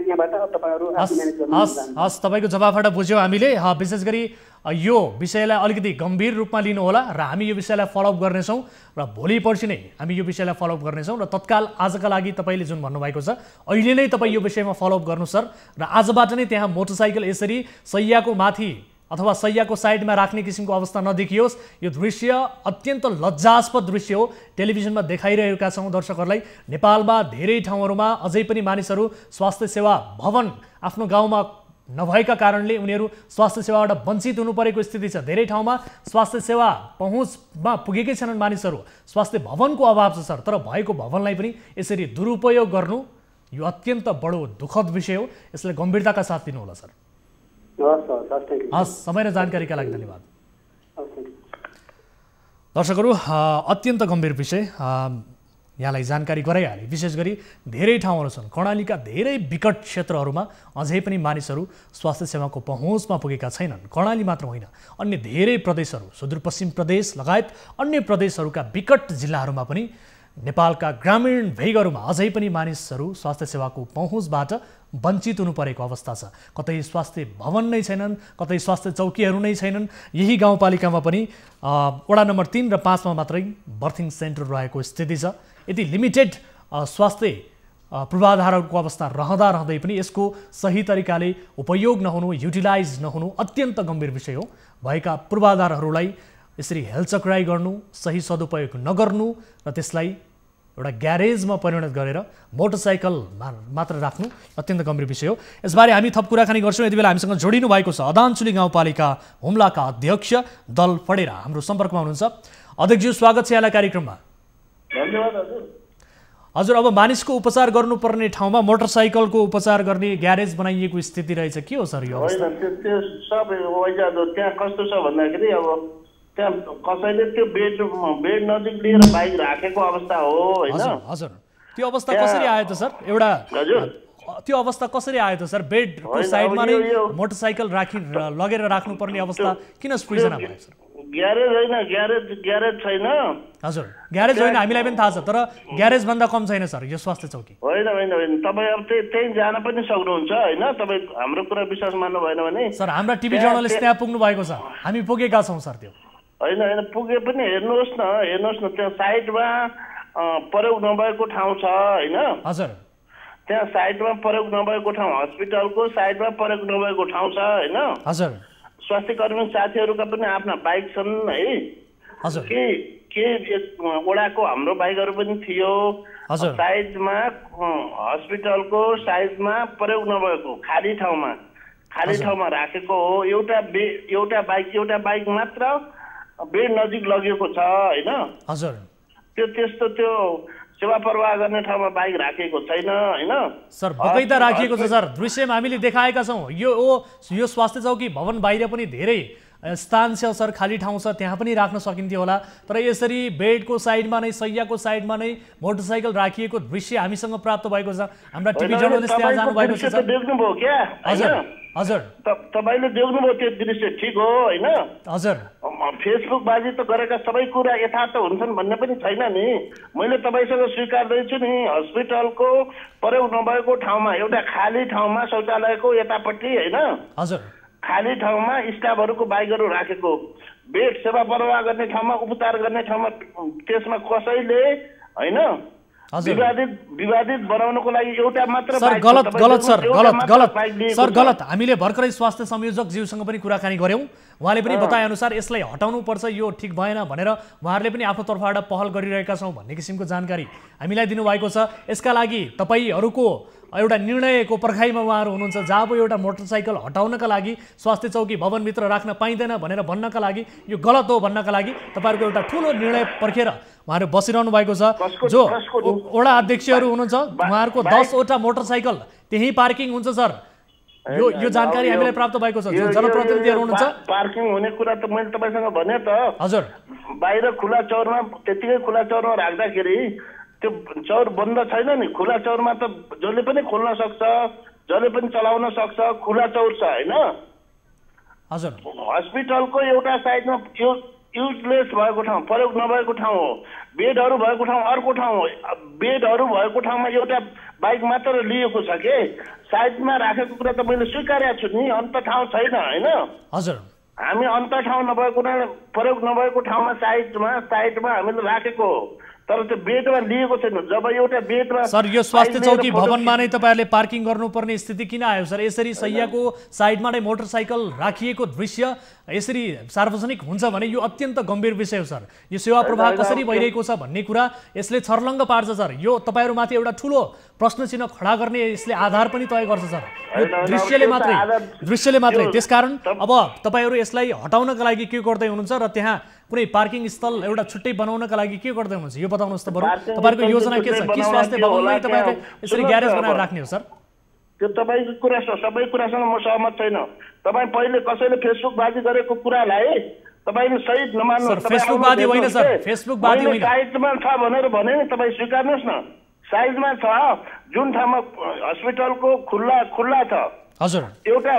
यहाँबाट अब तपाईँहरू म्यानेज गर्नुहुन्छ। हस्, तपाईँको जवाफबाट बुझ्यौँ हामीले। विशेष गरी यो विषयलाई अलिकति गम्भीर रूपमा लिनुहोला र हामी यो विषयलाई फलोअप गर्नेछौँ र भोलि पर्सि नै हामी यो विषयलाई फलोअप गर्नेछौँ र तत्काल आजका लागि तपाईँले जुन भन्नुभएको छ अहिले नै तपाईँ यो विषयमा फलोअप गर्नु सर र आजबाट नै त्यहाँ मोटरसाइकल यसरी सैयाको माथि अथवा सैयाको साइडमा राख्ने किसिमको अवस्था नदेखियोस्। यो दृश्य अत्यन्त लज्जास्पद दृश्य हो। टेलिभिजनमा देखाइरहेका छौँ दर्शकहरूलाई। नेपालमा धेरै ठाउँहरूमा अझै पनि मानिसहरू स्वास्थ्य सेवा भवन आफ्नो गाउँमा नभएका कारणले उनीहरू स्वास्थ्य सेवाबाट वञ्चित हुनु परेको स्थिति छ। धेरै ठाउँमा स्वास्थ्य सेवा पहुँचमा पुगेकै छैनन् मानिसहरू। स्वास्थ्य भवनको अभाव छ सर। तर भएको भवनलाई पनि यसरी दुरुपयोग गर्नु यो अत्यन्त बडो दुःखद विषय हो। यसलाई गम्भीरताका साथ लिनुहोला सर। हस्, समय र जानकारीका लागि धन्यवाद। दर्शकहरू, अत्यन्त गम्भीर विषय यहाँलाई जानकारी गराइहालेँ। विशेष गरी धेरै ठाउँहरू छन् कर्णालीका धेरै विकट क्षेत्रहरूमा अझै पनि मानिसहरू स्वास्थ्य सेवाको पहुँचमा पुगेका छैनन्। कर्णाली मात्र होइन, अन्य धेरै प्रदेशहरू, सुदूरपश्चिम प्रदेश लगायत अन्य प्रदेशहरूका विकट जिल्लाहरूमा पनि नेपालका ग्रामीण भेगहरूमा अझै पनि मानिसहरू स्वास्थ्य सेवाको पहुँचबाट वञ्चित हुनु परेको अवस्था छ। कतै स्वास्थ्य भवन नै छैनन्, कतै स्वास्थ्य चौकीहरू नै छैनन्। यही गाउँपालिकामा पनि वडा नम्बर 3 र 5 मा मात्रै बर्थिङ सेन्टर रहेको स्थिति छ। यदि लिमिटेड स्वास्थ्य पूर्वाधारको अवस्था रहँदै पनि यसको सही तरिकाले उपयोग नहुनु, युटिलाइज नहुनु अत्यन्त गम्भीर विषय हो। भएका पूर्वाधारहरूलाई यसरी हेलचक्राइ गर्नु, सही सदुपयोग नगर्नु र त्यसलाई एउटा ग्यारेजमा परिणत गरेर मोटरसाइकलमा मात्र राख्नु अत्यन्त गम्भीर विषय हो। यसबारे हामी थप कुराकानी गर्छौँ। यति बेला हामीसँग जोडिनु भएको छ अदानचुली गाउँपालिका हुम्लाका अध्यक्ष दल फडेरा हाम्रो सम्पर्कमा हुनुहुन्छ। अध्यक्षज्यू, स्वागत छ यहाँलाई कार्यक्रममा। धन्यवाद हजुर। हजुर, अब मानिसको उपचार गर्नुपर्ने ठाउँमा मोटरसाइकलको उपचार गर्ने ग्यारेज बनाइएको स्थिति रहेछ। के हो सर यो अवस्था? त्यो सब त्यहाँ कस्तो छ भन्दाखेरि अब त्यहाँ कसैले त्यो बेड नजिक लिएर बाइक राखेको अवस्था हो होइन। हजुर, त्यो अवस्था कसरी आयो त सर? एउटा त्यो अवस्था कसरी आयो त सर? बेडको साइडमा नै मोटरसाइकल लगेर राख्नुपर्ने अवस्था किन सृजना भयो सर? ग्यारेज होइन, ग्यारेज छैन। हजुर, ग्यारेज होइन, हामीलाई पनि थाहा छ, तर ग्यारेज भन्दा कम छैन सर यो स्वास्थ्य चौकी। होइन तपाईँ अब त्यही जान पनि सक्नुहुन्छ होइन। तपाईँ हाम्रो कुरा विश्वास मान्नु भएन भने सर, हाम्रा टिभी जर्नलिस्ट त्यहाँ पुग्नु भएको छ, हामी पुगेका छौँ सर। त्यो होइन पुगे पनि हेर्नुहोस् न त्यहाँ साइडमा प्रयोग नभएको ठाउँ छ होइन। हजुर, त्यहाँ साइडमा प्रयोग नभएको ठाउँ, हस्पिटलको साइडमा प्रयोग नभएको ठाउँ छ होइन। हजुर, स्वास्थ्य कर्मी साथीहरूका पनि आफ्ना बाइक छन् है। हजुर, के वडाको हाम्रो बाइकहरू पनि थियो। हजुर, साइडमा हस्पिटलको साइडमा प्रयोग नभएको खाली ठाउँमा राखेको हो। एउटा बाइक मात्र बेड नजिक लगेको छ होइन। हजुर, त्यस्तो त्यो सेवा प्रवाह गर्ने ठाउँमा बाइक राखेको छैन होइन सर। बगैँचा राखिएको छ सर, दृश्यमा हामीले देखाएका छौँ। यो स्वास्थ्य चौकी भवन बाहिर पनि धेरै स्थान छ सर, खाली ठाउँ छ, त्यहाँ पनि राख्न सकिन्थ्यो होला। तर यसरी बेडको साइडमा नै, सैयाको साइडमा नै मोटरसाइकल राखिएको दृश्य हामीसँग प्राप्त भएको छ। हाम्रा टिभी जर्नलिस्ट त्यहाँ जानु भएको छ सर। देख्नुभयो क्या? हजुर, तपाईँले देख्नुभयो त्यो दृश्य, ठिक हो होइन। हजुर, फेसबुक बाजी त गरेका सबै कुरा यथार्थ हुन्छन् भन्ने पनि छैन नि। मैले तपाईँसँग स्वीकार्दैछु नि, हस्पिटलको प्रयोग नभएको ठाउँमा, एउटा खाली ठाउँमा शौचालयको यतापट्टि होइन, हजुर, खाली ठाउँमा स्टाफहरूको बाइकहरू राखेको, बेड सेवा प्रवाह गर्ने ठाउँमा, उपचार गर्ने ठाउँमा, त्यसमा कसैले होइन विवादित बनाउनको लागि एउटा मात्र सर गलत। हामीले भर्खरै स्वास्थ्य संयोजक ज्यूसँग पनि कुराकानी गऱ्यौँ। उहाँले पनि बताए अनुसार यसलाई हटाउनु पर्छ, यो ठिक भएन भनेर उहाँहरूले पनि आफ्नो तर्फबाट पहल गरिरहेका छौँ भन्ने किसिमको जानकारी हामीलाई दिनुभएको छ। यसका लागि तपाईँहरूको एउटा निर्णयको पर्खाइमा उहाँहरू हुनुहुन्छ, जहाँ अब एउटा मोटरसाइकल हटाउनका लागि स्वास्थ्य चौकी भवनभित्र राख्न पाइँदैन भनेर भन्नका लागि, यो गलत हो भन्नका लागि तपाईँहरूको एउटा ठुलो निर्णय पर्खेर उहाँहरू बसिरहनु भएको छ। जो वडा अध्यक्षहरू हुनुहुन्छ उहाँहरूको 10वटा मोटरसाइकल त्यही पार्किङ हुन्छ सर। यो जानकारी हामीलाई प्राप्त भएको छ। जो जनप्रतिनिधिहरू हुनुहुन्छ, पार्किङ हुने कुरा त मैले तपाईँसँग भने त हजुर, बाहिर खुला चौरमा त्यतिकै खुला चौरमा राख्दाखेरि त्यो चौर बन्द छैन नि। खुला चौरमा त जसले पनि खोल्न सक्छ, जसले पनि चलाउन सक्छ, खुला चौर छ होइन। हजुर, हस्पिटलको एउटा साइडमा युजलेस भएको ठाउँ, प्रयोग नभएको ठाउँ हो। बेडहरू भएको ठाउँ अर्को ठाउँ हो। बेडहरू भएको ठाउँमा एउटा बाइक मात्र लिएको छ के, साइडमा राखेको कुरा त मैले स्वीकारेको छु नि। अन्त ठाउँ छैन होइन। हजुर, हामी अन्त ठाउँ नभएको प्रयोग नभएको ठाउँमा साइटमा हामीले राखेको हो, तर त्यो बेडमा लिएको छैन। जब एउटा बेडमा सर यो स्वास्थ्य चौकी भवनमा नै तपाईहरुले पार्किङ गर्नुपर्ने स्थिति किन आयो सर? यसरी शैय्याको साइडमा नै मोटरसाइकल राखिएको दृश्य यसरी सार्वजनिक हुन्छ भने यो अत्यन्त गम्भीर विषय हो सर। यो सेवा प्रवाह कसरी भइरहेको छ भन्ने कुरा यसले छर्लङ्ग पार्छ सर। यो तपाईहरुमाथि एउटा ठूलो प्रश्न चिन्ह खडा गर्ने यसले आधार पनि तय गर्छ सर, यो दृश्यले मात्रै। त्यसकारण अब तपाईहरु यसलाई हटाउनका लागि के गर्दै हुनुहुन्छ र त्यहाँ कुनै पार्किङ स्थल एउटा छुट्टै बनाउनका लागि के गर्दै हुनुहुन्छ यो बताउनुहोस् त बरु। तपाईहरुको योजना के छ? के स्वास्थ्य भवनमै तपाईहरुले यसरी ग्यारेज बनाएर राख्ने हो सर? त्यो तपाईको कुरा सबै कुरासँग म सहमत छैन। तपाई पहिले कसैले फेसबुकबाजी गरेको कुरालाई तपाईले सही नमान्नु। सर फेसबुकबाजी होइन सर, फेसबुकबाजी होइन। साइजमा छ भनेर भने नि तपाई स्वीकार्नुस् न। साइजमा छ, जुन ठाउँमा हस्पिटलको खुल्ला छ हजुर, एउटा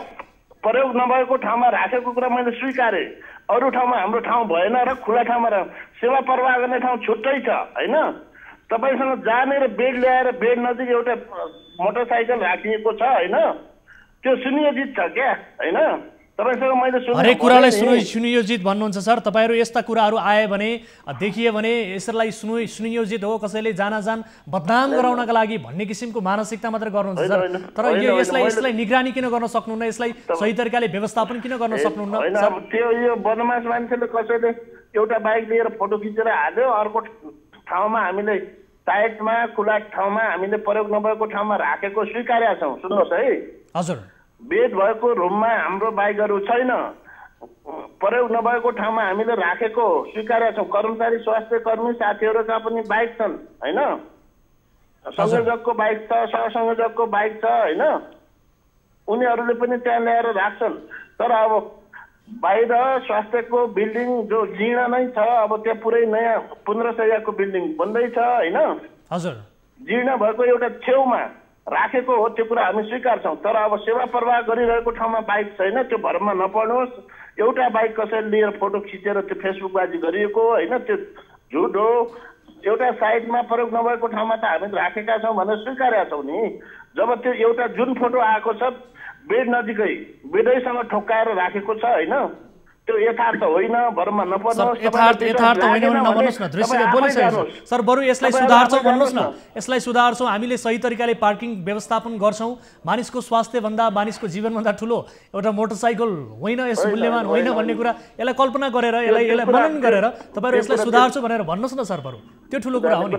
प्रयोग नभएको ठाउँमा राखेको कुरा मैले स्वीकारे। अरू ठाउँमा हाम्रो ठाउँ भएन र खुला ठाउँमा सेवा प्रवाह गर्ने ठाउँ छुट्टै छ हैन। तपाईसँग जाने र बेड ल्याएर बेड नजिक एउटा मोटरसाइकल राखिएको छ हैन, त्यो सुनियोजित छ क्या हैन। तपाईसँग मैले हरेक कुरालाई सुनियोजित भन्नुहुन्छ सर। तपाईहरु यस्ता कुराहरू आए भने देखिए भने यसलाई सुनियोजित हो, कसैले जान बदनाम गराउनका लागि भन्ने किसिमको मानसिकता मात्र गर्नुहुन्छ सर। तर यो यसलाई निगरानी किन गर्न सक्नुहुन्न? यसलाई सही तरिकाले व्यवस्थापन किन गर्न सक्नुहुन्न सर? त्यो यो बदमास मान्छेले कसैले एउटा बाइक लिएर फोटो खिचेर हाल्यो, अर्को ठाउँमा हामीले साइडमा खुला ठाउँमा हामीले प्रयोग नभएको ठाउँमा राखेको स्वीकारेका छौँ। सुन्नुहोस् है हजुर, बेड भएको रुममा हाम्रो बाइकहरू छैन, प्रयोग नभएको ठाउँमा हामीले राखेको स्वीकारेका छौँ। कर्मचारी स्वास्थ्य कर्मी साथीहरूका पनि बाइक छन् हैन, संयोजकको बाइक छ, सहसंयोजकको बाइक छ हैन, उनीहरूले पनि त्यहाँ ल्याएर राख्छन्। तर अब बाहिर स्वास्थ्यको बिल्डिङ जो जीर्ण नै छ, अब त्यहाँ पुरै नयाँ 15 शैय्याको बिल्डिङ बन्दैछ हैन, हजुर, जीर्ण भएको एउटा छेउमा राखेको हो, त्यो कुरा हामी स्वीकार्छौँ। तर अब सेवा प्रवाह गरिरहेको ठाउँमा बाइक छैन, त्यो भरमा नपर्नुहोस्। एउटा बाइक कसैले लिएर फोटो खिचेर त्यो फेसबुकबाजी गरिएको होइन, त्यो झुट हो। एउटा साइडमा प्रयोग नभएको ठाउँमा त हामी राखेका छौँ भनेर स्वीकारेका छौँ नि। जब त्यो एउटा जुन फोटो आएको छ बेड नजिकै बेडैसँग ठोक्काएर राखेको छ होइन, त्यो यथार्थ होइन, भरमा नपर्नुहोस्। यथार्थ होइन भने नभन्नुहोस् न, दृश्यले बोलिसकेको छ सर। बरु यसलाई सुधार्छौँ भन्नुहोस् न, यसलाई सुधार्छौँ, हामीले सही तरिकाले पार्किङ व्यवस्थापन गर्छौँ। मानिसको स्वास्थ्यभन्दा मानिसको जीवनभन्दा ठुलो एउटा मोटरसाइकल होइन, यस मूल्यवान होइन भन्ने कुरा यसलाई कल्पना गरेर यसलाई मनन गरेर तपाईँहरू यसलाई सुधार्छौँ भनेर भन्नुहोस् न सर। बरु त्यो ठुलो कुरा हो नि।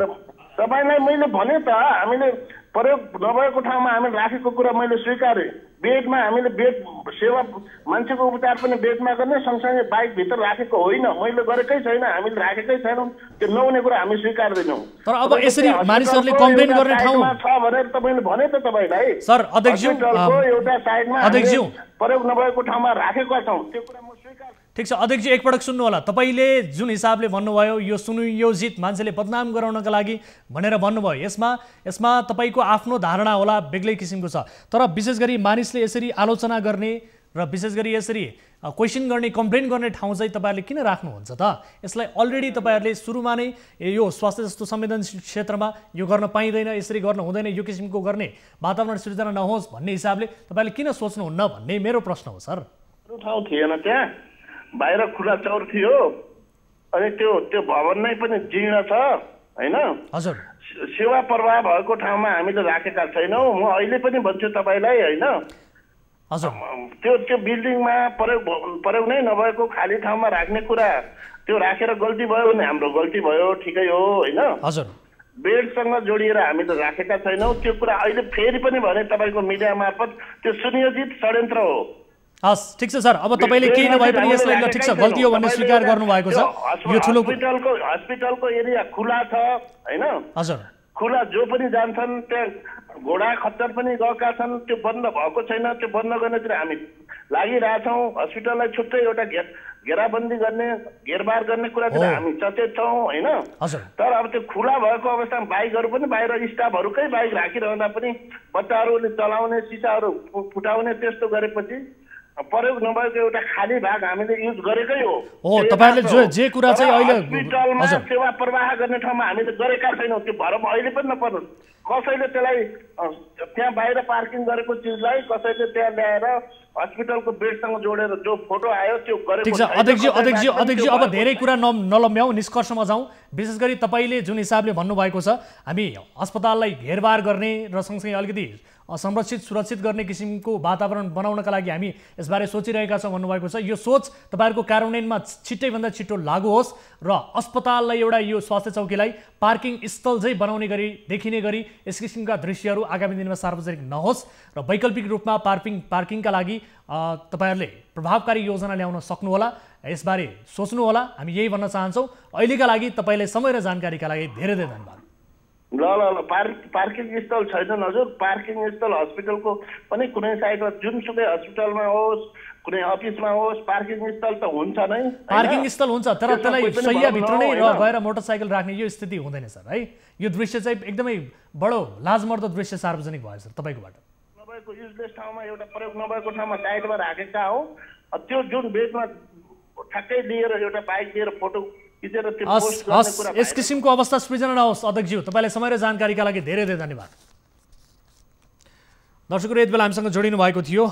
तपाईँलाई मैले भने त हामीले प्रयोग नभएको ठाउँमा हामीले राखेको कुरा मैले स्वीकारेँ। बेडमा हामीले बेड सेवा मान्छेको उपचार पनि बेडमा गर्ने, सँगसँगै बाइकभित्र राखेको होइन, मैले गरेकै छैन, हामीले राखेकै छैनौँ, त्यो नहुने कुरा हामी स्वीकार्दैनौँ। तर अब यसरी मानिसहरूले कम्प्लेन गर्ने ठाउँ छ भनेर तपाईँले भने त तपाईँलाई सर अध्यक्षज्यू एउटा साइडमा अध्यक्षज्यू प्रयोग नभएको ठाउँमा राखेका छौँ, त्यो कुरा म स्वीकार। ठिक छ अध्यक्षजी, एकपटक सुन्नु होला। तपाईँले जुन हिसाबले भन्नुभयो यो सुनियोजित मान्छेले बदनाम गराउनका लागि भनेर भन्नुभयो, यसमा तपाईँको आफ्नो धारणा होला, बेग्लै किसिमको छ। तर विशेष गरी मानिसले यसरी आलोचना गर्ने र विशेष गरी यसरी क्वेसन गर्ने, कम्प्लेन गर्ने ठाउँ चाहिँ तपाईँहरूले किन राख्नुहुन्छ त? यसलाई अलरेडी तपाईँहरूले सुरुमा नै यो स्वास्थ्य जस्तो संवेदनशील क्षेत्रमा यो गर्न पाइँदैन, यसरी गर्न हुँदैन, यो किसिमको गर्ने वातावरण सृजना नहोस् भन्ने हिसाबले तपाईँले किन सोच्नुहुन्न भन्ने मेरो प्रश्न हो सर। ठाउँ थिएन, त्यहाँ बाहिर खुला चौर थियो, अनि त्यो भवन नै पनि जीर्ण छ होइन। हजुर, सेवा प्रवाह भएको ठाउँमा हामीले राखेका छैनौँ। म अहिले पनि भन्छु तपाईँलाई होइन, हजुर, त्यो बिल्डिङमा प्रयोग नै नभएको खाली ठाउँमा राख्ने कुरा, त्यो राखेर गल्ती भयो भने हाम्रो गल्ती भयो, ठिकै हो होइन। हजुर, बेडसँग जोडिएर हामीले राखेका छैनौँ, त्यो कुरा अहिले फेरि पनि भने तपाईँको मिडिया मार्फत त्यो सुनियोजित षड्यन्त्र हो। हस् ठिक छ सर, अब तपाईँले केही नभए पनि यसलाई ठिक छ गल्ती हो भन्ने स्वीकार गर्नुभएको छ। यो ठुलो हस्पिटलको एरिया खुला छ होइन, हजुर, खुला जो पनि जान्छन्, त्यहाँ घोडा खच्चर पनि गएका छन्, त्यो बन्द भएको छैन, त्यो बन्द गर्नेतिर हामी लागिरहेछौँ। हस्पिटललाई छुट्टै एउटा घेराबन्दी गर्ने, घेरबार गर्ने कुरातिर हामी सचेत छौँ होइन। तर अब त्यो खुला भएको अवस्थामा बाइकहरू पनि बाहिर स्टाफहरूकै बाइक राखिरहँदा पनि बच्चाहरूले चलाउने, सिसाहरू फुटाउने, त्यस्तो गरेपछि प्रयोग नभएको एउटा खाली भाग हामीले युज गरेकै हो। तपाईहरुले जे कुरा चाहिँ अहिले हस्पिटलमा सेवा प्रवाह गर्ने ठाउँमा हामीले गरेका छैनौँ। त्यो भरम अहिले पनि नपर्नुहोस्। कसैले त्यसलाई त्यहाँ बाहिर पार्किङ गरेको चिजलाई कसैले त्यहाँ ल्याएर हस्पिटलको बेडसँग जोडेर जो फोटो आयो त्यो गरेको। ठीक छ अध्यक्षजी अब धेरै कुरा नलम्ब्याउँ, निष्कर्षमा जाउँ। विशेष गरी तपाईले जुन हिसाबले भन्नुभएको छ हामी अस्पताललाई घेरबार गर्ने र सँगसँगै अलिकति संरक्षित सुरक्षित गर्ने किसिमको वातावरण बनाउनका लागि हामी यसबारे सोचिरहेका छौँ भन्नुभएको छ। यो सोच तपाईहरुको कार्यान्वयनमा छिट्टैभन्दा छिट्टो लागू होस् र अस्पताललाई एउटा यो स्वास्थ्य चौकीलाई पार्किङ स्थल चाहिँ बनाउने गरी देखिने गरी यस किसिमका दृश्यहरू आगामी दिनमा सार्वजनिक नहोस् र वैकल्पिक रूपमा पार्किङका लागि तपाईहरुले प्रभावकारी योजना ल्याउन सक्नुहोला, यसबारे सोच्नुहोला। हामी यही भन्न चाहन्छौँ। अहिलेका लागि तपाईले समय र जानकारीका लागि धेरै धेरै धन्यवाद। ल पार्किङ स्थल छैनन् हजुर। पार्किङ स्थल हस्पिटलको पनि कुनै साइडमा जुनसुकै हस्पिटलमा होस् कुनै अफिसमा होस् पार्किङ स्थल त हुन्छ नै। पार्किङ स्थल हुन्छ तर त्यसलाई शैय्याभित्र नै गएर मोटरसाइकल राख्ने यो स्थिति हुँदैन सर है। यो दृश्य चाहिँ एकदमै बडो लाजमर्दो दृश्य सार्वजनिक भयो सर तपाईँकोबाट। नभएको युजलेस ठाउँमा एउटा प्रयोग नभएको ठाउँमा साइडमा राखेका हो। त्यो जुन बेडमा ठ्याक्कै लिएर एउटा बाइक लिएर फोटो यस किसिमको अवस्था सृजना नहोस्। अध्यक्षज्यू तपाईलाई समय र जानकारीका लागि धेरै धेरै धन्यवाद। दर्शकहरू यति बेला हामीसँग जोडिनु भएको थियो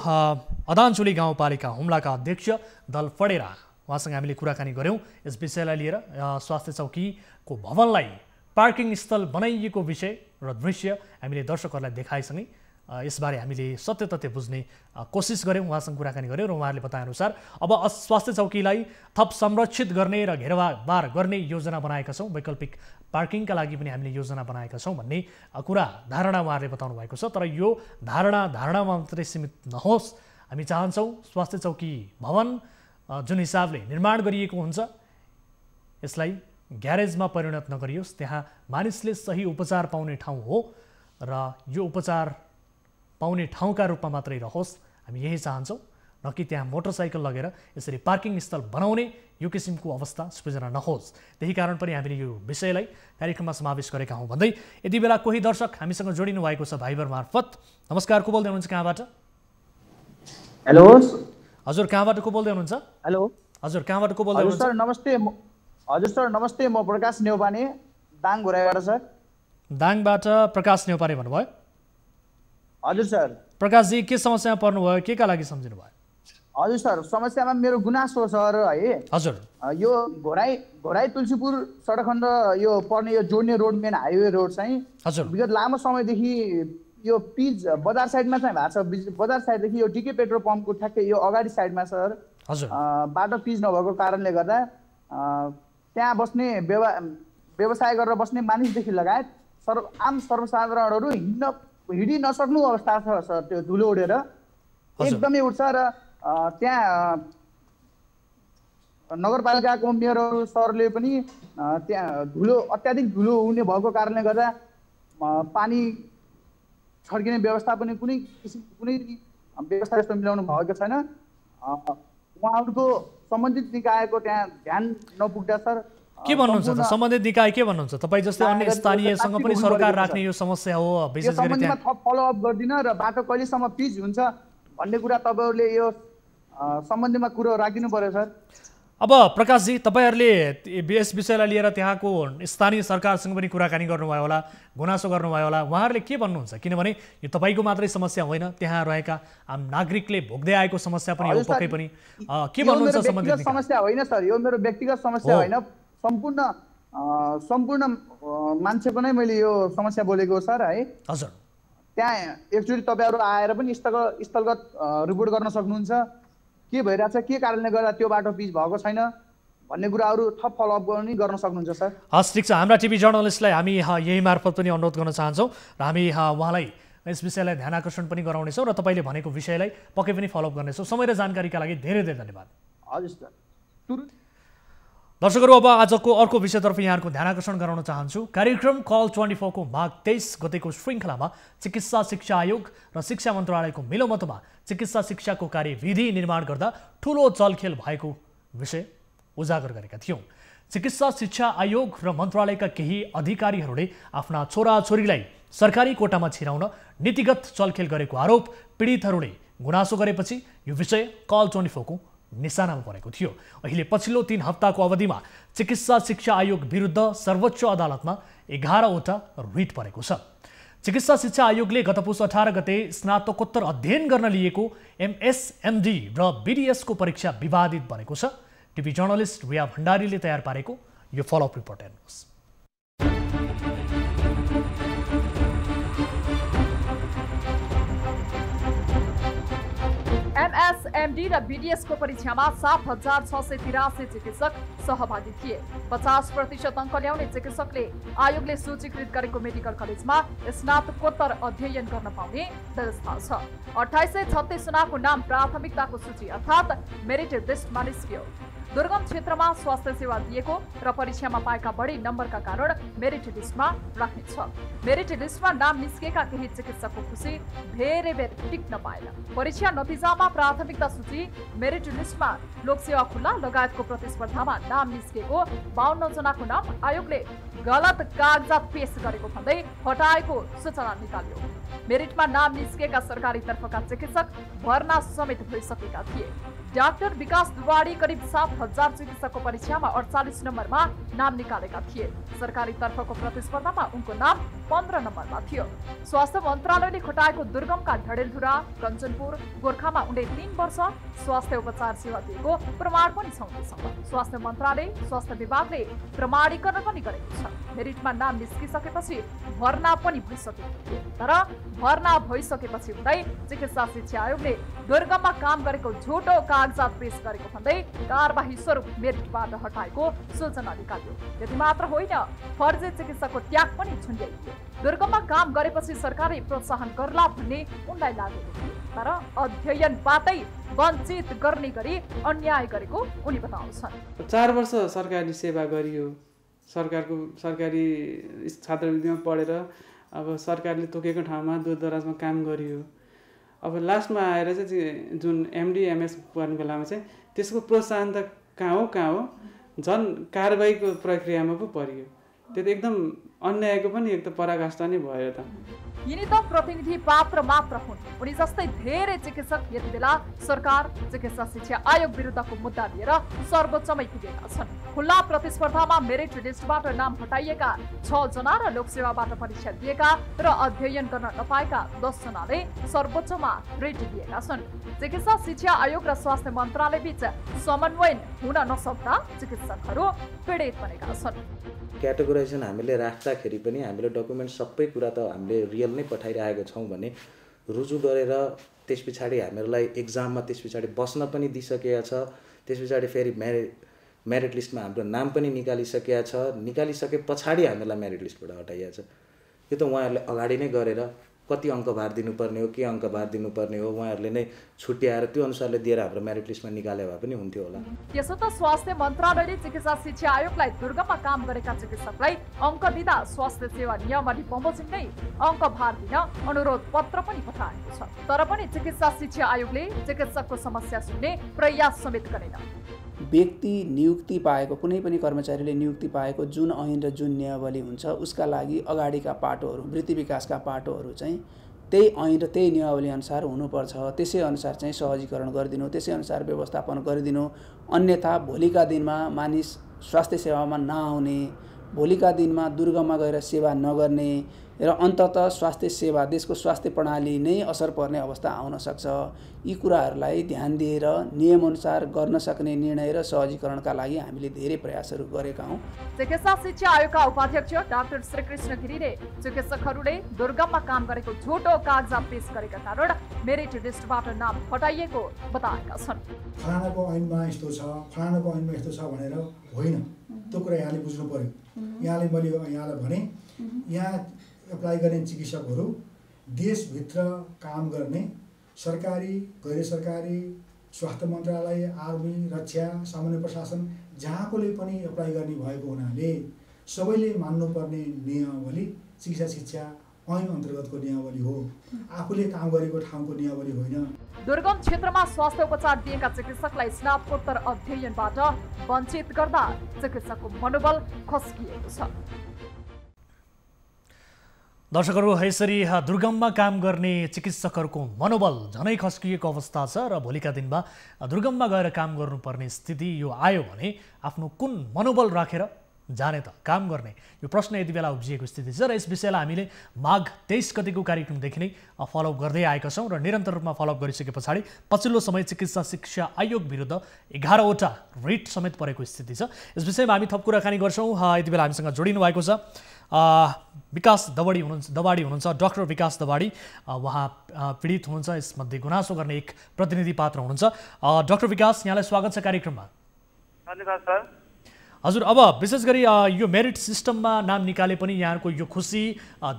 अदानचुली गाउँपालिका हुम्लाका अध्यक्ष दल फडेरा। उहाँसँग हामीले कुराकानी गऱ्यौँ यस विषयलाई लिएर स्वास्थ्य चौकीको भवनलाई पार्किङ स्थल बनाइएको विषय र दृश्य हामीले दर्शकहरूलाई देखाएसँगै यसबारे हामीले सत्य तथ्य बुझ्ने कोसिस गऱ्यौँ, उहाँसँग कुराकानी गऱ्यौँ र उहाँहरूले बताएअनुसार अब स्वास्थ्य चौकीलाई थप संरक्षित गर्ने र घेरबार गर्ने योजना बनाएका छौँ, वैकल्पिक पार्किङका लागि पनि हामीले योजना बनाएका छौँ भन्ने कुरा धारणा उहाँहरूले बताउनु भएको छ। तर यो धारणामा मात्रै सीमित नहोस्। हामी चाहन्छौँ स्वास्थ्य चौकी भवन जुन हिसाबले निर्माण गरिएको हुन्छ यसलाई ग्यारेजमा परिणत नगरियोस्, त्यहाँ मानिसले सही उपचार पाउने ठाउँ हो र यो उपचार पाउने ठाउँका रूपमा मात्रै रहोस्। हामी यही चाहन्छौँ, न कि त्यहाँ मोटरसाइकल लगेर यसरी पार्किङ स्थल बनाउने यो किसिमको अवस्था सृजना नहोस्। त्यही कारण पनि हामीले यो विषयलाई कार्यक्रममा समावेश गरेका हौँ भन्दै यति बेला कोही दर्शक हामीसँग जोडिनु भएको छ भाइबर मार्फत। नमस्कार, को बोल्दै हुनुहुन्छ, कहाँबाट? हेलो हजुर, कहाँबाट को बोल्दै हुनुहुन्छ? हेलो हजुर, कहाँबाट को बोल्दै हुनुहुन्छ? सर नमस्ते। हजुर सर नमस्ते, म प्रकाश नेउपाने दाङ घोराइबाट सर। दाङबाट प्रकाश नेउपाने भन्नुभयो? हजुर सर। प्रकाशजी के समस्यामा पर्नुभयो, के का लागि सम्झिनु भयो? हजुर सर समस्यामा मेरो गुनासो सर है। हजुर यो घोराई तुलसीपुर सडक खण्ड यो पर्ने यो जोड्ने रोड मेन हाइवे रोड चाहिँ हजुर विगत लामो समयदेखि यो पिज बजार साइडमा चाहिँ भएको छ। बजार साइडदेखि यो डिके पेट्रोल पम्पको ठ्याक्कै यो अगाडि साइडमा सर हजुर बाटो पिच नभएको कारणले गर्दा त्यहाँ बस्ने व्यवसाय गरेर बस्ने मानिसदेखि लगायत आम सर्वसाधारणहरू हिँडी नसक्नु अवस्था छ सर। त्यो धुलो उडेर एकदमै उठ्छ र त्यहाँ नगरपालिकाको मेयरहरू सरले पनि त्यहाँ अत्याधिक धुलो उड्ने भएको कारणले गर्दा पानी छड्किने व्यवस्था पनि कुनै व्यवस्था यस्तो मिलाउनु भएको छैन। उहाँहरूको सम्बन्धित निकायको त्यहाँ ध्यान नपुग्दा सर के भन्नुहुन्छ त? सम्बन्धित निकाय के भन्नुहुन्छ? तपाईँ जस्तै अन्य स्थानीयसँग पनि सरकार राख्ने यो समस्या हो, विशेष गरी त्यहाँ थप फलोअप गर्दिन र बाटो कहिलेसम्म पिच हुन्छ भन्ने कुरा तपाईँहरूले यो सम्बन्धीमा कुरो राखिदिनु पर्यो सर। अब प्रकाशजी तपाईँहरूले यस विषयलाई लिएर त्यहाँको स्थानीय सरकारसँग पनि कुराकानी गर्नुभयो होला, गुनासो गर्नुभयो होला, उहाँहरूले के भन्नुहुन्छ? किनभने यो तपाईँको मात्रै समस्या होइन, त्यहाँ रहेका आम नागरिकले भोग्दै आएको समस्या पनि हो पक्कै पनि। के भन्नुहुन्छ? सम्बन्धित समस्या होइन सर, यो मेरो व्यक्तिगत समस्या होइन, सम्पूर्ण मान्छेको नै मैले यो समस्या बोलेको सर है। हजुर त्यहाँ एकचोटि तपाईँहरू आएर पनि स्थलगत रिपोर्ट गर्न सक्नुहुन्छ के भइरहेछ, के कारणले गर्दा त्यो बाटो पिच भएको छैन भन्ने कुराहरू थप फलोअप गर्न सक्नुहुन्छ सर। हस् ठिक छ, हाम्रा टिभी जर्नलिस्टलाई हामी यही मार्फत पनि अनुरोध गर्न चाहन्छौँ र हामी उहाँलाई यस विषयलाई ध्यान आकर्षण पनि गराउनेछौँ र तपाईँले भनेको विषयलाई पक्कै पनि फलोअप गर्नेछौँ। समय र जानकारीका लागि धेरै धेरै धन्यवाद। हजुर सर। दर्शकहरू अब आजको अर्को विषयतर्फ यहाँहरूको ध्यान आकर्षण गराउन चाहन्छु। कार्यक्रम कल 24 को माघ 23 गतेको श्रृङ्खलामा चिकित्सा शिक्षा आयोग र शिक्षा मन्त्रालयको मिलोमतोमा चिकित्सा शिक्षाको कार्यविधि निर्माण गर्दा ठूलो चलखेल भएको विषय उजागर गरेका थियौँ। चिकित्सा शिक्षा आयोग र मन्त्रालयका केही अधिकारीहरूले आफ्ना छोराछोरीलाई सरकारी कोटामा छिराउन नीतिगत चलखेल गरेको आरोप पीडितहरूले गुनासो गरेपछि यो विषय कल 24 को निशानामा परेको थियो। अहिले पछिल्लो 3 हप्ताको अवधिमा चिकित्सा शिक्षा आयोग विरुद्ध सर्वोच्च अदालतमा 11वटा रिट परेको छ। चिकित्सा शिक्षा आयोगले गत पुस 18 गते स्नातकोत्तर अध्ययन गर्न लिएको MSMD र BDS को परीक्षा विवादित बनेको छ। टिभी जर्नलिस्ट रिया भण्डारीले तयार पारेको यो फलोअप रिपोर्ट हेर्नुहोस्। MSMD र BDS को परीक्षामा 7,683 चिकित्सक सहभागी थिए। 50% अङ्क ल्याउने चिकित्सकले आयोगले सूचीकृत गरेको मेडिकल कलेजमा स्नातकोत्तर अध्ययन गर्न पाउने व्यवस्था छ। 2836 जनाको नाम प्राथमिकताको सूची अर्थात् मेरिट लिस्टमा निस्कियो। दुर्गम क्षेत्रमा स्वास्थ्य सेवा दिएको र परीक्षामा पाएका बढी नम्बरका कारण मेरिट लिस्टमा राखिन्छ। मेरिट लिस्टमा नाम निस्केका केही चिकित्सकको खुसी धेरै बेर टिक्न पाएन। परीक्षा नतिजामा प्राथमिकता सूची मेरिट लिस्टमा लोकसेवा खुल्ला लगायतको प्रतिस्पर्धामा नाम निस्केको 52 जनाको नाम आयोगले गलत कागजात पेश गरेको भन्दै हटाएको सूचना निकाल्यो। मेरिटमा नाम निस्केका सरकारी तर्फका चिकित्सक भर्ना समेत भइसकेका थिए। डाक्टर विकास दुवाडी करिब 7,000 चिकित्सकको परीक्षामा 48 नम्बरमा नाम निकालेका थिए। सरकारी तर्फको प्रतिस्पर्धामा उनको नाम 15 नम्बरमा थियो। स्वास्थ्य मन्त्रालयले खटाएको दुर्गमका ढडेलधुरा, कञ्चनपुर, गोर्खामा उनले 3 वर्ष स्वास्थ्य उपचार सेवा दिएको प्रमाण पनि छ उनीसँग। स्वास्थ्य मन्त्रालय, स्वास्थ्य विभागले प्रमाणीकरण पनि गरेको छ। मेरिटमा नाम निस्किसकेपछि भर्ना पनि भइसकेको थियो। तर भर्ना भइसकेपछि हुँदै चिकित्सा शिक्षा आयोगले दुर्गममा काम गरेको झुटो कागजात पेश गरेको भन्दै कारबाही स्वरूप मेरिटबाट हटाएको सूचना निकाल्यो। यति मात्र होइन, फर्जी चिकित्साको ट्याग पनि झुन्ड्याइयो। दुर्गममा काम गरेपछि सरकारले प्रोत्साहन गर्ला भन्ने उनलाई लागेको थियो। तर अध्ययनबाटै वञ्चित गर्ने गरी अन्याय गरेको उनी बताउँछन्। 4 वर्ष सरकारी सेवा गरियो। सरकारी छात्रवृत्तिमा पढेर अब सरकारले तोकेको ठाउँमा दूरदराजमा काम गरियो। अब लास्टमा आएर चाहिँ जुन MD MS पढ्नुको बेलामा चाहिँ त्यसको प्रोत्साहन त कहाँ हो, झन् कारबाहीको प्रक्रियामा पो परियो। त्यो त एकदम अन्यायको पनि एक त पराकाष्ठा नै भयो त। यिनी त प्रतिनिधि पात्र मात्र हुन्। उनी जस्तै धेरै चिकित्सक यति बेला सरकार, चिकित्सा शिक्षा आयोग विरुद्धको मुद्दा लिएर सर्वोच्चमै पुगेका छन्। खुल्ला प्रतिस्पर्धामा मेरिट लिस्टबाट नाम हटाइएका 6 जना र लोकसेवाबाट परीक्षा दिएका र अध्ययन गर्न नपाएका 10 जनाले सर्वोच्चमा रिट दिएका छन्। चिकित्सा शिक्षा आयोग र स्वास्थ्य मन्त्रालय बीच समन्वय हुन नसक्दा चिकित्सकहरू पीडित बनेका छन्। क्याटेगोराइजेसन हामीले राख्दाखेरि पनि हामीले डकुमेन्ट सबै कुरा त हामीले रियल नै पठाइरहेको छौँ भने रुजु गरेर त्यस पछाडि हामीहरूलाई एक्जाममा त्यस पछाडि बस्न पनि दिइसकेका छ। त्यस पछाडि फेरि मेरिट लिस्टमा हाम्रो नाम पनि निकालिसकेका छ। निकालिसके पछाडि हामीलाई मेरिट लिस्टबाट हटाइएको छ। यो त उहाँहरूले अगाडि नै गरेर कति अङ्क भार दिनुपर्ने हो, के अङ्क भार दिनुपर्ने हो उहाँहरूले नै छुट्याएर त्यो अनुसारले दिएर हाम्रो मेरिट लिस्टमा निकाले भए पनि हुन्थ्यो होला। त्यसो त स्वास्थ्य मन्त्रालयले चिकित्सा शिक्षा आयोगलाई दुर्गममा काम गरेका चिकित्सकलाई अङ्क दिँदा स्वास्थ्य सेवा नियमावली बमोजिम नै अङ्क भार दिन अनुरोध पत्र पनि पठाएको छ। तर पनि चिकित्सा शिक्षा आयोगले चिकित्सकको समस्या सुन्ने प्रयास समेत गरेन। व्यक्ति नियुक्ति पाएको, कुनै पनि कर्मचारीले नियुक्ति पाएको जुन ऐन र जुन नियमावली हुन्छ उसका लागि अगाडिका पाटोहरू, वृत्ति विकासका पाटोहरू चाहिँ त्यही ऐन र त्यही नियमावली अनुसार हुनुपर्छ। त्यसै अनुसार चाहिँ सहजीकरण गरिदिनु, त्यसै अनुसार व्यवस्थापन गरिदिनु। अन्यथा भोलिका दिनमा मानिस स्वास्थ्य सेवामा नआउने, भोलिका दिनमा दुर्गममा गएर सेवा नगर्ने र अन्ततः स्वास्थ्य सेवा, देशको स्वास्थ्य प्रणाली नै असर पर्ने अवस्था आउन सक्छ। यी कुराहरूलाई ध्यान दिएर नियमअनुसार गर्न सक्ने निर्णय र सहजीकरणका लागि हामीले धेरै प्रयासहरू गरेका हौँ। चिकित्सा शिक्षा आयोगका उपाध्यक्ष डाक्टर श्रीकृष्ण गिरीले चिकित्सकहरूले दुर्गममा काम गरेको झुटो कागजात पेश गरेका कारण मेरिट लिस्टबाट नाम हटाइएको बताएका छन्। फलानाको ऐनमा यस्तो छ, फलानाको ऐनमा यस्तो छ भनेर होइन, त्यो कुरा यहाँले बुझ्नु पर्यो। मैले यहाँलाई भने यहाँ एप्लाई गर्ने चिकित्सकहरू देशभित्र काम गर्ने सरकारी, गैर सरकारी, स्वास्थ्य मन्त्रालय, आर्मी, रक्षा, सामान्य प्रशासन जहाँकोले पनि एप्लाई गर्ने भएको हुनाले सबैले मान्नुपर्ने नियमावली चिकित्सा शिक्षा ऐन अन्तर्गतको नियमावली हो, आफूले काम गरेको ठाउँको नियमावली होइन। दुर्गम क्षेत्रमा स्वास्थ्य उपचार दिएका चिकित्सकलाई स्नातकोत्तर अध्ययनबाट वञ्चित गर्दा चिकित्सकको मनोबल खस्किएको छ। दर्शकहरू, यसरी दुर्गममा काम गर्ने चिकित्सकहरूको मनोबल झनै खस्किएको अवस्था छ र भोलिका दिनमा दुर्गममा गएर काम गर्नुपर्ने स्थिति यो आयो भने आफ्नो कुन मनोबल राखेर जाने त काम गर्ने, यो प्रश्न यति बेला उब्जिएको स्थिति छ र यस विषयलाई हामीले माघ 23 गतिको कार्यक्रमदेखि नै फलोअप गर्दै आएका छौँ र निरन्तर रूपमा फलोअप गरिसके पछाडि पछिल्लो समय चिकित्सा शिक्षा आयोग विरुद्ध 11वटा रिट समेत परेको स्थिति छ। यस विषयमा हामी थप कुराकानी गर्छौँ। यति बेला हामीसँग जोडिनु भएको छ विकास दवाडी हुनुहुन्छ, डाक्टर विकास दवाडी। उहाँ पीडित हुनुहुन्छ, यसमध्ये गुनासो गर्ने एक प्रतिनिधि पात्र हुनुहुन्छ। डाक्टर विकास, यहाँलाई स्वागत छ कार्यक्रममा। धन्यवाद सर। हजुर, अब विशेष गरी यो मेरिट सिस्टममा नाम निकाले पनि यहाँको यो खुसी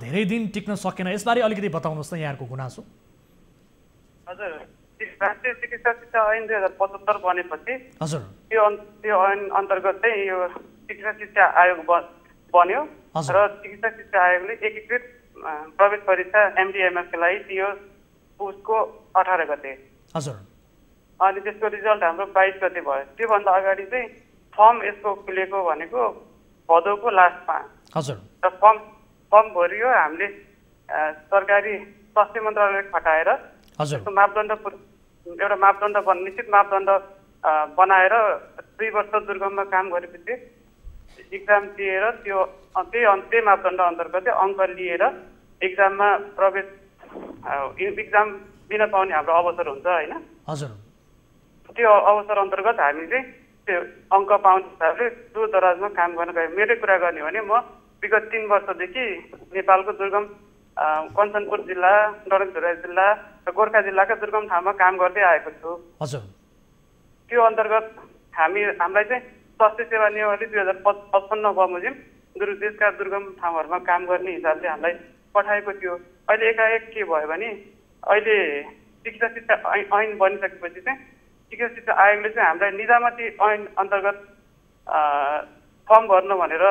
धेरै दिन टिक्न सकेन, यसबारे अलिकति बताउनुहोस् न यहाँको गुनासो। हजुर, राष्ट्रिय चिकित्सा शिक्षा ऐन 2075 बनेपछि हजुर त्यो ऐन अन्तर्गत चाहिँ यो चिकित्सा शिक्षा आयोग बन्यो र चिकित्सा शिक्षा आयोगले एकीकृत प्रवेश परीक्षा एमडिएमएसको लागि दियो उसको 18 गते। हजुर, अनि त्यसको रिजल्ट हाम्रो 22 गते भयो। त्योभन्दा अगाडि चाहिँ फर्म यसको खुलेको भनेको भदौको लास्टमा। हजुर, र फर्म भरियो। हामीले सरकारी स्वास्थ्य मन्त्रालय खटाएर हजुर मापदण्ड एउटा मापदण्ड निश्चित मापदण्ड बनाएर 2 वर्ष दुर्गममा काम गरेपछि इक्जाम दिएर त्यही मापदण्ड अन्तर्गत अङ्क लिएर इक्जाममा प्रवेश इक्जाम दिन पाउने हाम्रो अवसर हुन्छ होइन। हजुर, त्यो अवसर अन्तर्गत हामी चाहिँ त्यो अङ्क पाउने हिसाबले दूरदराजमा काम गर्न गयो। मेरै कुरा गर्ने हो भने म विगत 3 वर्षदेखि नेपालको दुर्गम कञ्चनपुर जिल्ला, डडेलधुरा जिल्ला र गोर्खा जिल्लाका दुर्गम ठाउँमा काम गर्दै आएको छु। हजुर, त्यो अन्तर्गत हामीलाई चाहिँ स्वास्थ्य सेवा नियमावली 2055 बमोजिम देशका दुर्गम ठाउँहरूमा काम गर्ने हिसाबले हामीलाई पठाएको थियो। अहिले एकाएक के भयो भने अहिले चिकित्सा शिक्षा ऐन बनिसकेपछि चाहिँ चिकित्सा शिक्षा आयोगले चाहिँ हामीलाई निजामती ऐन अन्तर्गत फर्म भर्नु भनेर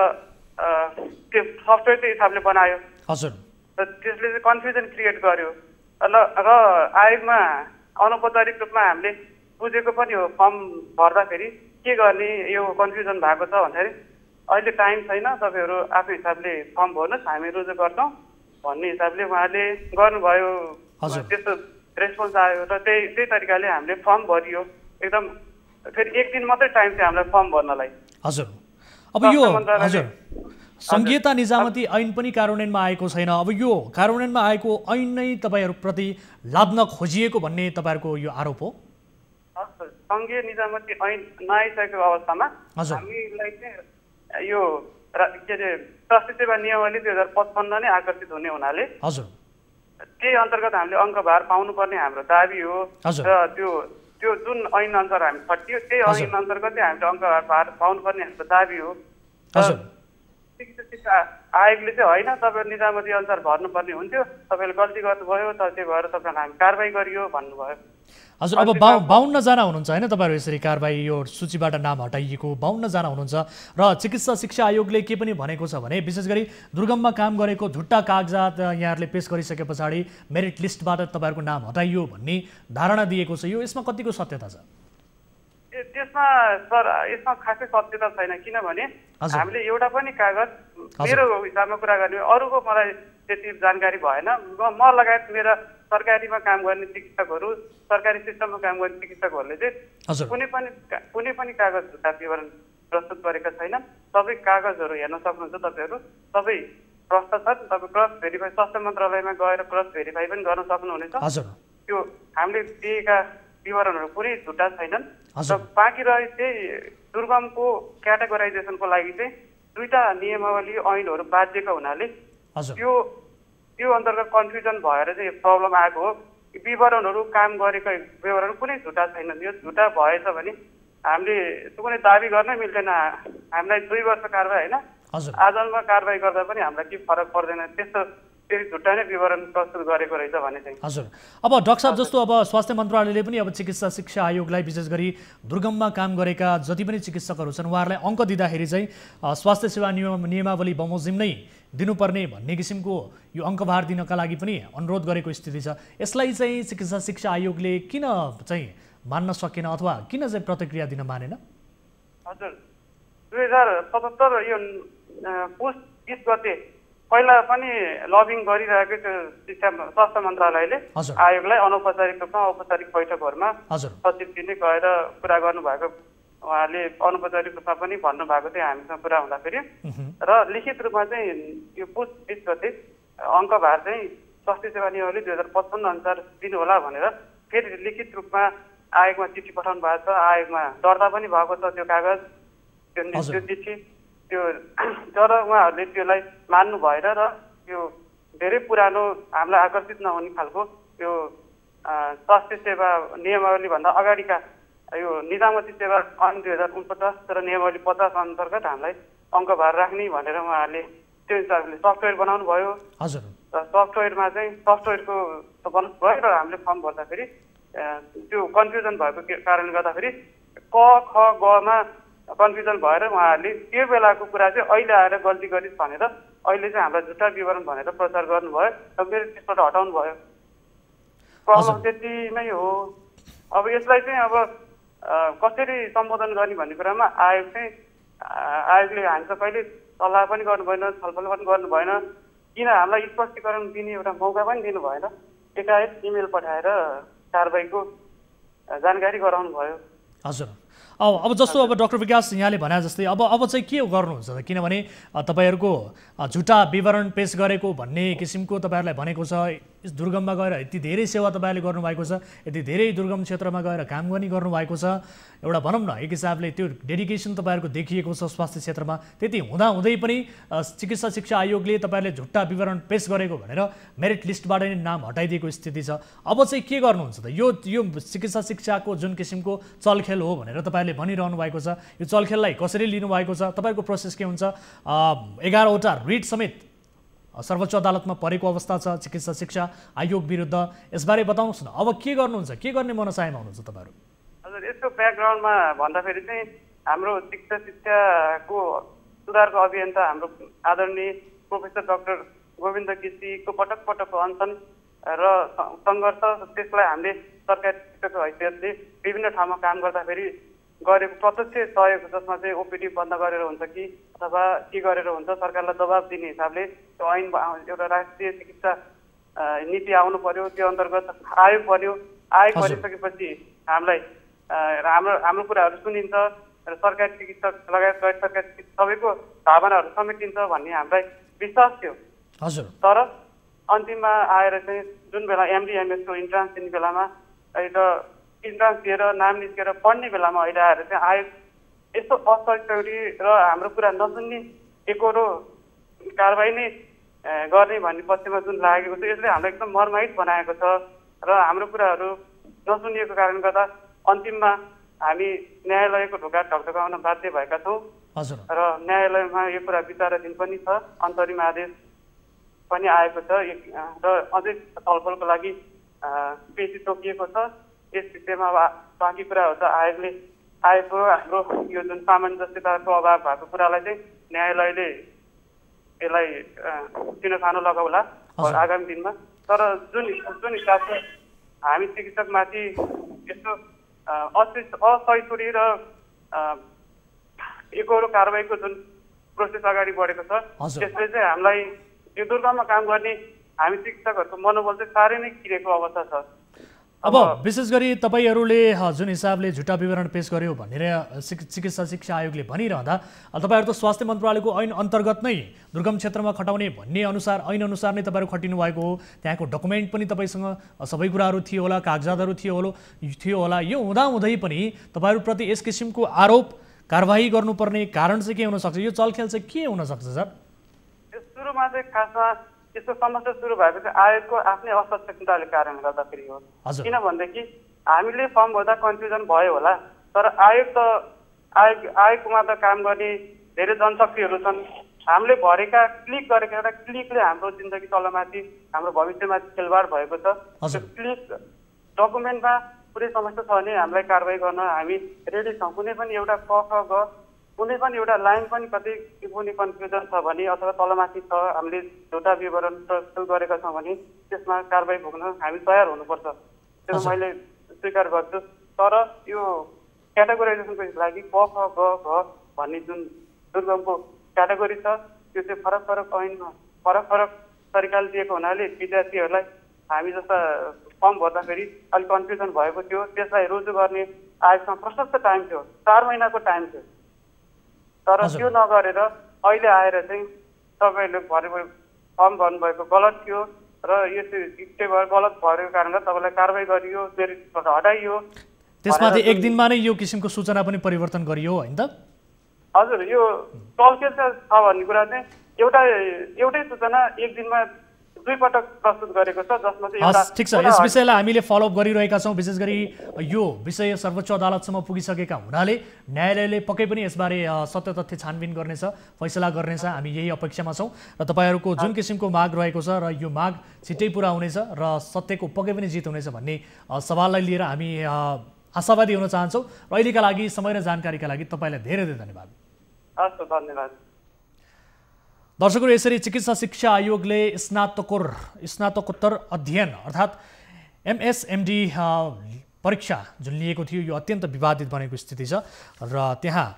त्यो सफ्टवेयरको हिसाबले बनायो। हजुर, र त्यसले चाहिँ कन्फ्युजन क्रिएट गर्यो र आयोगमा अनौपचारिक रूपमा हामीले बुझेको पनि हो। फर्म भर्दाखेरि के गर्ने यो कन्फ्युजन भएको छ भन्दाखेरि अहिले टाइम छैन, तपाईँहरू आफ्नो हिसाबले फर्म भर्नुहोस्, हामी रुजु गर्छौँ भन्ने हिसाबले उहाँले गर्नुभयो। त्यस्तो रेस्पोन्स आयो र त्यही तरिकाले हामीले फर्म भरियो। एकदम फेरि 1 दिन मात्रै टाइम थियो हामीलाई फर्म भर्नलाई। हजुर, अब यो हजुर संघीयता निजामती ऐन पनि कार्यान्वयनमा आएको छैन। अब यो कार्यान्वयनमा आएको ऐन नै तपाईँहरूप्रति लाद्न खोजिएको भन्ने तपाईँहरूको यो आरोप हो? संघीय निजामती ऐन नआइसकेको अवस्थामा हामीलाई चाहिँ यो के अरे स्वास्थ्य सेवा नियमावली 2055 नै आकर्षित हुने हुनाले हजुर त्यही अन्तर्गत हामीले अङ्कभार पाउनुपर्ने हाम्रो दाबी हो। र त्यो जुन ऐन अनुसार हामी खटियो त्यही ऐन अन्तर्गतै हामीले अङ्कभार पाउनुपर्ने हाम्रो दाबी हो। चिकित्सा शिक्षा आयोगले चाहिँ होइन, तपाईँहरू निजामती अनुसार भर्नुपर्ने हुन्थ्यो, तपाईँले गल्ती गर्नुभयो, त्यही भएर तपाईँलाई हामी कारबाही गरियो भन्नुभयो। हजुर, अब 52 जना हुनुहुन्छ होइन तपाईँहरू यसरी कारबाही यो सूचीबाट नाम हटाइएको 52 जना हुनुहुन्छ र चिकित्सा शिक्षा आयोगले के पनि भनेको छ भने विशेष गरी दुर्गममा काम गरेको झुट्टा कागजात यहाँहरूले पेश गरिसके पछाडि मेरिट लिस्टबाट तपाईँहरूको नाम हटाइयो भन्ने धारणा दिएको छ। यो यसमा कतिको सत्यता छ? त्यसमा सर यसमा खासै सत्यता छैन, किनभने हामीले एउटा पनि कागज, मेरो हिसाबमा कुरा गर्ने अरूको मलाई त्यति जानकारी भएन, म लगायत मेरा सरकारीमा काम गर्ने चिकित्सकहरू, सरकारी सिस्टममा काम गर्ने चिकित्सकहरूले चाहिँ कुनै पनि कागज झुटा विवरण प्रस्तुत गरेका छैनन्। सबै कागजहरू हेर्न सक्नुहुन्छ तपाईँहरू, सबै प्रष्ट छन्। तपाईँ क्रस भेरिफाई स्वास्थ्य मन्त्रालयमा गएर क्रस भेरिफाई पनि गर्न सक्नुहुनेछ। त्यो हामीले दिएका विवरणहरू कुनै झुटा छैनन्। र बाँकी रहे चाहिँ दुर्गमको क्याटेगोराइजेसनको लागि चाहिँ 2टा नियमावली ऐनहरू बाध्यका हुनाले त्यो अन्तर्गत कन्फ्युजन भएर चाहिँ प्रब्लम आएको हो। विवरणहरू काम गरेको विवरण कुनै झुटा छैनन्। यो झुटा भएछ भने हामीले कुनै दाबी गर्नै मिल्दैन। हामीलाई 2 वर्ष कारबाही होइन, आजन्म कारबाही गर्दा पनि हामीलाई के फरक पर्दैन। त्यस्तो झुट्टा नै विवरण प्रस्तुत गरेको रहेछ भने चाहिँ। हजुर, अब डाक्टर साहब जस्तो अब स्वास्थ्य मन्त्रालयले पनि अब चिकित्सा शिक्षा आयोगलाई विशेष गरी दुर्गममा काम गरेका जति पनि चिकित्सकहरू छन् उहाँहरूलाई अङ्क दिँदाखेरि चाहिँ स्वास्थ्य सेवा नियमावली बमोजिम नै दिनुपर्ने भन्ने किसिमको यो अङ्कभार दिनका लागि पनि अनुरोध गरेको स्थिति छ। यसलाई चाहिँ चिकित्सा शिक्षा आयोगले किन चाहिँ मान्न सकेन अथवा किन चाहिँ प्रतिक्रिया दिन मानेन? हजुर, 2077 यो पुस 20 गते पहिला पनि लबिङ गरिरहेको थियो शिक्षा स्वास्थ्य मन्त्रालयले आयोगलाई अनौपचारिक रूपमा औपचारिक बैठकहरूमा सचिवजी नै गएर कुरा गर्नुभएको उहाँले अनौपचारिक रूपमा पनि भन्नुभएको थियो हामीसँग कुरा हुँदाखेरि र लिखित रूपमा चाहिँ यो पुस 20 गते अङ्कभार चाहिँ स्वास्थ्य सेवा नियमावली 2055 अनुसार दिनु होला भनेर फेरि लिखित रूपमा आयोगमा चिठी पठाउनु भएको छ। आयोगमा दर्ता पनि भएको छ त्यो कागज, त्यो चिठी, त्यो तर उहाँहरूले त्यसलाई मान्नु भएर र यो धेरै पुरानो हामीलाई आकर्षित नहुने खालको यो स्वास्थ्य सेवा नियमावली भन्दा अगाडिका यो निजामती सेवा ऐन 2049 र नियमावली 50 अन्तर्गत हामीलाई अङ्कभार राख्ने भनेर उहाँहरूले त्यो हिसाबले सफ्टवेयर बनाउनु भयो। हजुर, र सफ्टवेयरमा चाहिँ सफ्टवेयरको बनाउनु भयो र हामीले फर्म भर्दाखेरि त्यो कन्फ्युजन भएको कारणले गर्दाखेरि क ख गमा कन्फ्युजन भएर उहाँहरूले त्यो बेलाको कुरा चाहिँ अहिले आएर गल्ती गरिस् भनेर अहिले चाहिँ हामीलाई झुट्टा विवरण भनेर प्रचार गर्नुभयो र फेरि त्यसबाट हटाउनु भयो। प्रब्लम त्यति नै हो। अब यसलाई चाहिँ अब कसरी सम्बोधन गर्ने भन्ने कुरामा आयोगले हामीसँग कहिले सल्लाह पनि गर्नु भएन, छलफल पनि गर्नु भएन, किन हामीलाई स्पष्टीकरण दिने एउटा मौका पनि दिनु भएन। एकाएक इमेल पठाएर कारबाहीको जानकारी गराउनु भयो। हजुर, अब जस्तो अब डाक्टर विकास यहाँले भने जस्तै अब चाहिँ के गर्नुहुन्छ त? किनभने तपाईँहरूको झुटा विवरण पेश गरेको भन्ने किसिमको तपाईँहरूलाई भनेको छ। दुर्गममा गएर यति धेरै सेवा तपाईँहरूले गर्नुभएको छ, यति धेरै दुर्गम क्षेत्रमा गएर काम पनि गर्नुभएको छ। एउटा भनौँ न एक हिसाबले त्यो डेडिकेसन तपाईँहरूको देखिएको छ स्वास्थ्य क्षेत्रमा। त्यति हुँदाहुँदै पनि चिकित्सा शिक्षा आयोगले तपाईँहरूले झुट्टा विवरण पेश गरेको भनेर मेरिट लिस्टबाट नै नाम हटाइदिएको स्थिति छ। अब चाहिँ के गर्नुहुन्छ त? यो चिकित्सा शिक्षाको जुन किसिमको चलखेल हो भनेर तपाईँहरूले भनिरहनु भएको छ, यो चलखेललाई कसरी लिनुभएको छ? तपाईँको प्रोसेस के हुन्छ? 11वटा रिट समेत सर्वोच्च अदालतमा परेको अवस्था छ चिकित्सा शिक्षा आयोग विरुद्ध। यसबारे बताउनुहोस् न, अब के गर्नुहुन्छ, के गर्ने मनसायमा हुनुहुन्छ तपाईँहरू? हजुर, यसको ब्याकग्राउन्डमा भन्दाखेरि चाहिँ हाम्रो चिकित्सा शिक्षाको सुधारको अभियन्ता हाम्रो आदरणीय प्रोफेसर डाक्टर गोविन्द केसीको पटक पटकको अनसन र सङ्घर्ष, त्यसलाई हामीले सरकारी शिक्षकको हैसियतले विभिन्न ठाउँमा काम गर्दाखेरि गरेको प्रत्यक्ष सहयोग, जसमा चाहिँ ओपिडी बन्द गरेर हुन्छ कि अथवा के गरेर हुन्छ, सरकारलाई दबाब दिने हिसाबले त्यो ऐन एउटा राष्ट्रिय चिकित्सा नीति आउनु पर्यो, त्यो अन्तर्गत आयोग बन्यो। आयोग बनिसकेपछि हामीलाई हाम्रो कुराहरू सुनिन्छ र सरकारी चिकित्सक लगायत गैर सरकारी सबैको भावनाहरू समेटिन्छ भन्ने हामीलाई विश्वास थियो। तर अन्तिममा आएर चाहिँ जुन बेला एमडी एमएसको इन्ट्रान्स दिने बेलामा एउटा इन्ट्रान्स दिएर नाम निस्केर पढ्ने बेलामा अहिले आएर चाहिँ आयोग यस्तो असहयोगी र हाम्रो कुरा नसुन्ने एकरो कारबाही नै गर्ने भन्ने पक्षमा जुन लागेको छ, यसले हामीलाई एकदम मर्माहित बनाएको छ र हाम्रो कुराहरू नसुनिएको कारणले गर्दा अन्तिममा हामी न्यायालयको ढोका ढकढकाउन बाध्य भएका छौँ र न्यायालयमा यो कुरा विचाराधीन पनि छ। अन्तरिम आदेश पनि आएको छ र अझै छलफलको लागि पेशी तोकिएको छ। यस विषयमा बाँकी कुराहरू त आयोगको हाम्रो यो जुन सामञ्जस्यताको अभाव भएको कुरालाई चाहिँ न्यायालयले यसलाई चिनोखानो लगाउला आगामी दिनमा। तर जुन हिसाबले हामी चिकित्सकमाथि यस्तो असहिष्णुता र एकहोरो कारबाहीको जुन प्रोसेस अगाडि बढेको छ, त्यसले चाहिँ हामीलाई यो दुर्गममा काम गर्ने हामी चिकित्सकहरूको मनोबल चाहिँ साह्रै नै गिरेको अवस्था छ। अब विशेष गरी तपाईँहरूले जुन हिसाबले झुटा विवरण पेश गर्यो भनेर चिकित्सा शिक्षा आयोगले भनिरहँदा तपाईँहरू त स्वास्थ्य मन्त्रालयको ऐन अन्तर्गत नै दुर्गम क्षेत्रमा खटाउने भन्ने ऐन अनुसार नै तपाईँहरू खटिनु भएको हो। त्यहाँको डकुमेन्ट पनि तपाईँसँग सबै कुराहरू थियो होला, कागजातहरू थियो होला। यो हुँदाहुँदै पनि तपाईँहरूप्रति यस किसिमको आरोप कारबाही गर्नुपर्ने कारण चाहिँ के हुनसक्छ? यो चलखेल चाहिँ के हुनसक्छ सर? सुरुमा चाहिँ खासमा यस्तो समस्या सुरु भएको चाहिँ आयोगको आफ्नै असक्षमताले कारणले गर्दाखेरि हो। किनभनेदेखि हामीले फर्म भर्दा कन्फ्युजन भयो होला, तर आयोगमा त काम गर्ने धेरै जनशक्तिहरू छन्। हामीले भरेका क्लिक गरेका एउटा क्लिकले हाम्रो जिन्दगी तलमाथि, हाम्रो भविष्यमाथि खेलवाड भएको छ। त्यो क्लिक डकुमेन्टमा कुनै समस्या छ भने हामीलाई कारबाही गर्न हामी रेडी छौँ। कुनै पनि एउटा क ख ग कुनै पनि एउटा लाइन पनि कतै कुनै कन्फ्युजन छ भने अथवा तलमाथि छ, हामीले झुटा विवरण प्रस्तुत गरेका छौँ भने त्यसमा कारबाही भोग्न हामी तयार हुनुपर्छ। त्यो मैले स्वीकार गर्छु। तर यो क्याटेगोराइजेसनको लागि क ख ग घ भन्ने जुन दुर्गमको क्याटेगोरी छ, त्यो चाहिँ फरक फरक ऐनमा फरक फरक तरिकाले दिएको हुनाले विद्यार्थीहरूलाई हामी जस्ता फर्म भर्दाखेरि अलिक कन्फ्युजन भएको थियो। त्यसलाई रुजु गर्ने आयोगसँग प्रशस्त टाइम थियो, 4 महिनाको टाइम थियो। तर त्यो नगरेर अहिले आएर चाहिँ तपाईँहरूले भरेको फर्म भर्नुभएको गलत थियो र यो चाहिँ गलत भएको कारणले तपाईँलाई कारवाही गरियो, मेरिटबाट हटाइयो। त्यसमाथि एक दिनमा नै यो किसिमको सूचना पनि परिवर्तन गरियो होइन त? हजुर, यो टलखेल छ भन्ने कुरा चाहिँ एउटै सूचना एक दिनमा 2 पटक प्रस्तुत गरेको छ, जसमा चाहिँ ठिक छ। यस विषयलाई हामीले फलोअप गरिरहेका छौँ। विशेष गरी यो विषय सर्वोच्च अदालतसम्म पुगिसकेका हुनाले न्यायालयले पक्कै पनि यसबारे सत्य तथ्य छानबिन गर्नेछ, फैसला गर्नेछ। हामी यही अपेक्षामा छौँ र तपाईँहरूको जुन किसिमको माग रहेको छ र यो माग छिट्टै पुरा हुनेछ र सत्यको पक्कै पनि जित हुनेछ भन्ने सवाललाई लिएर हामी आशावादी हुन चाहन्छौँ। र अहिलेका लागि समय र जानकारीका लागि तपाईँलाई धेरै धेरै धन्यवाद। हस्, धन्यवाद। दर्शकहरू, यसरी चिकित्सा शिक्षा आयोगले स्नातकोत्तर अध्ययन अर्थात् MSMD परीक्षा जुन लिएको थियो यो अत्यन्त विवादित बनेको स्थिति छ र त्यहाँ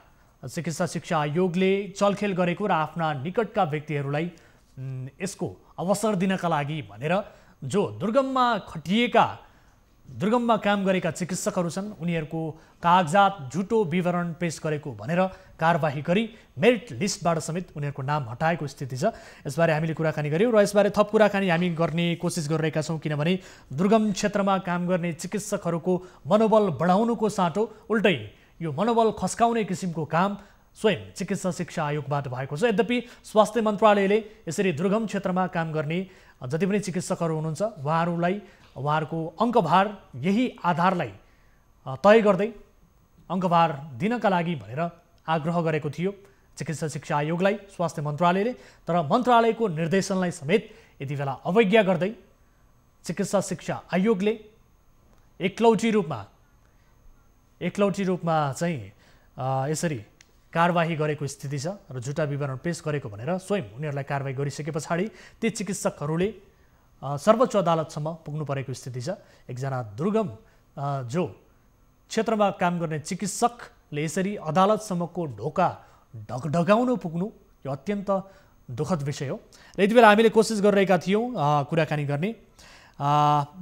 चिकित्सा शिक्षा आयोगले चलखेल गरेको र आफ्ना निकटका व्यक्तिहरूलाई यसको अवसर दिनका लागि भनेर जो दुर्गममा काम गरेका चिकित्सकहरू छन् उनीहरूको कागजात झुटो विवरण पेश गरेको भनेर कारबाही गरी मेरिट लिस्टबाट समेत उनीहरूको नाम हटाएको स्थिति छ। यसबारे हामीले कुराकानी गऱ्यौँ र यसबारे थप कुराकानी हामी गर्ने कोसिस गरिरहेका छौँ, किनभने दुर्गम क्षेत्रमा काम गर्ने चिकित्सकहरूको मनोबल बढाउनुको साटो उल्टै यो मनोबल खस्काउने किसिमको काम स्वयं चिकित्सा शिक्षा आयोगबाट भएको छ। यद्यपि स्वास्थ्य मन्त्रालयले यसरी दुर्गम क्षेत्रमा काम गर्ने जति पनि चिकित्सकहरू हुनुहुन्छ उहाँहरूको अङ्कभार यही आधारलाई तय गर्दै अङ्कभार दिनका लागि भनेर आग्रह गरेको थियो चिकित्सा शिक्षा आयोगलाई स्वास्थ्य मन्त्रालयले। तर मन्त्रालयको निर्देशनलाई समेत यति बेला अवज्ञा गर्दै चिकित्सा शिक्षा आयोगले एकलौटी रूपमा चाहिँ यसरी कारबाही गरेको स्थिति छ र झुटा विवरण पेश गरेको भनेर स्वयं उनीहरूलाई कारबाही गरिसके पछाडि ती चिकित्सकहरूले सर्वोच्च अदालतसम्म पुग्नु परेको स्थिति छ। एकजना दुर्गम जो क्षेत्रमा काम गर्ने चिकित्सकले यसरी अदालतसम्मको ढोका ढकढकाउनु पुग्नु यो अत्यन्त दुःखद विषय हो। र यति बेला हामीले कोसिस गरिरहेका थियौँ कुराकानी गर्ने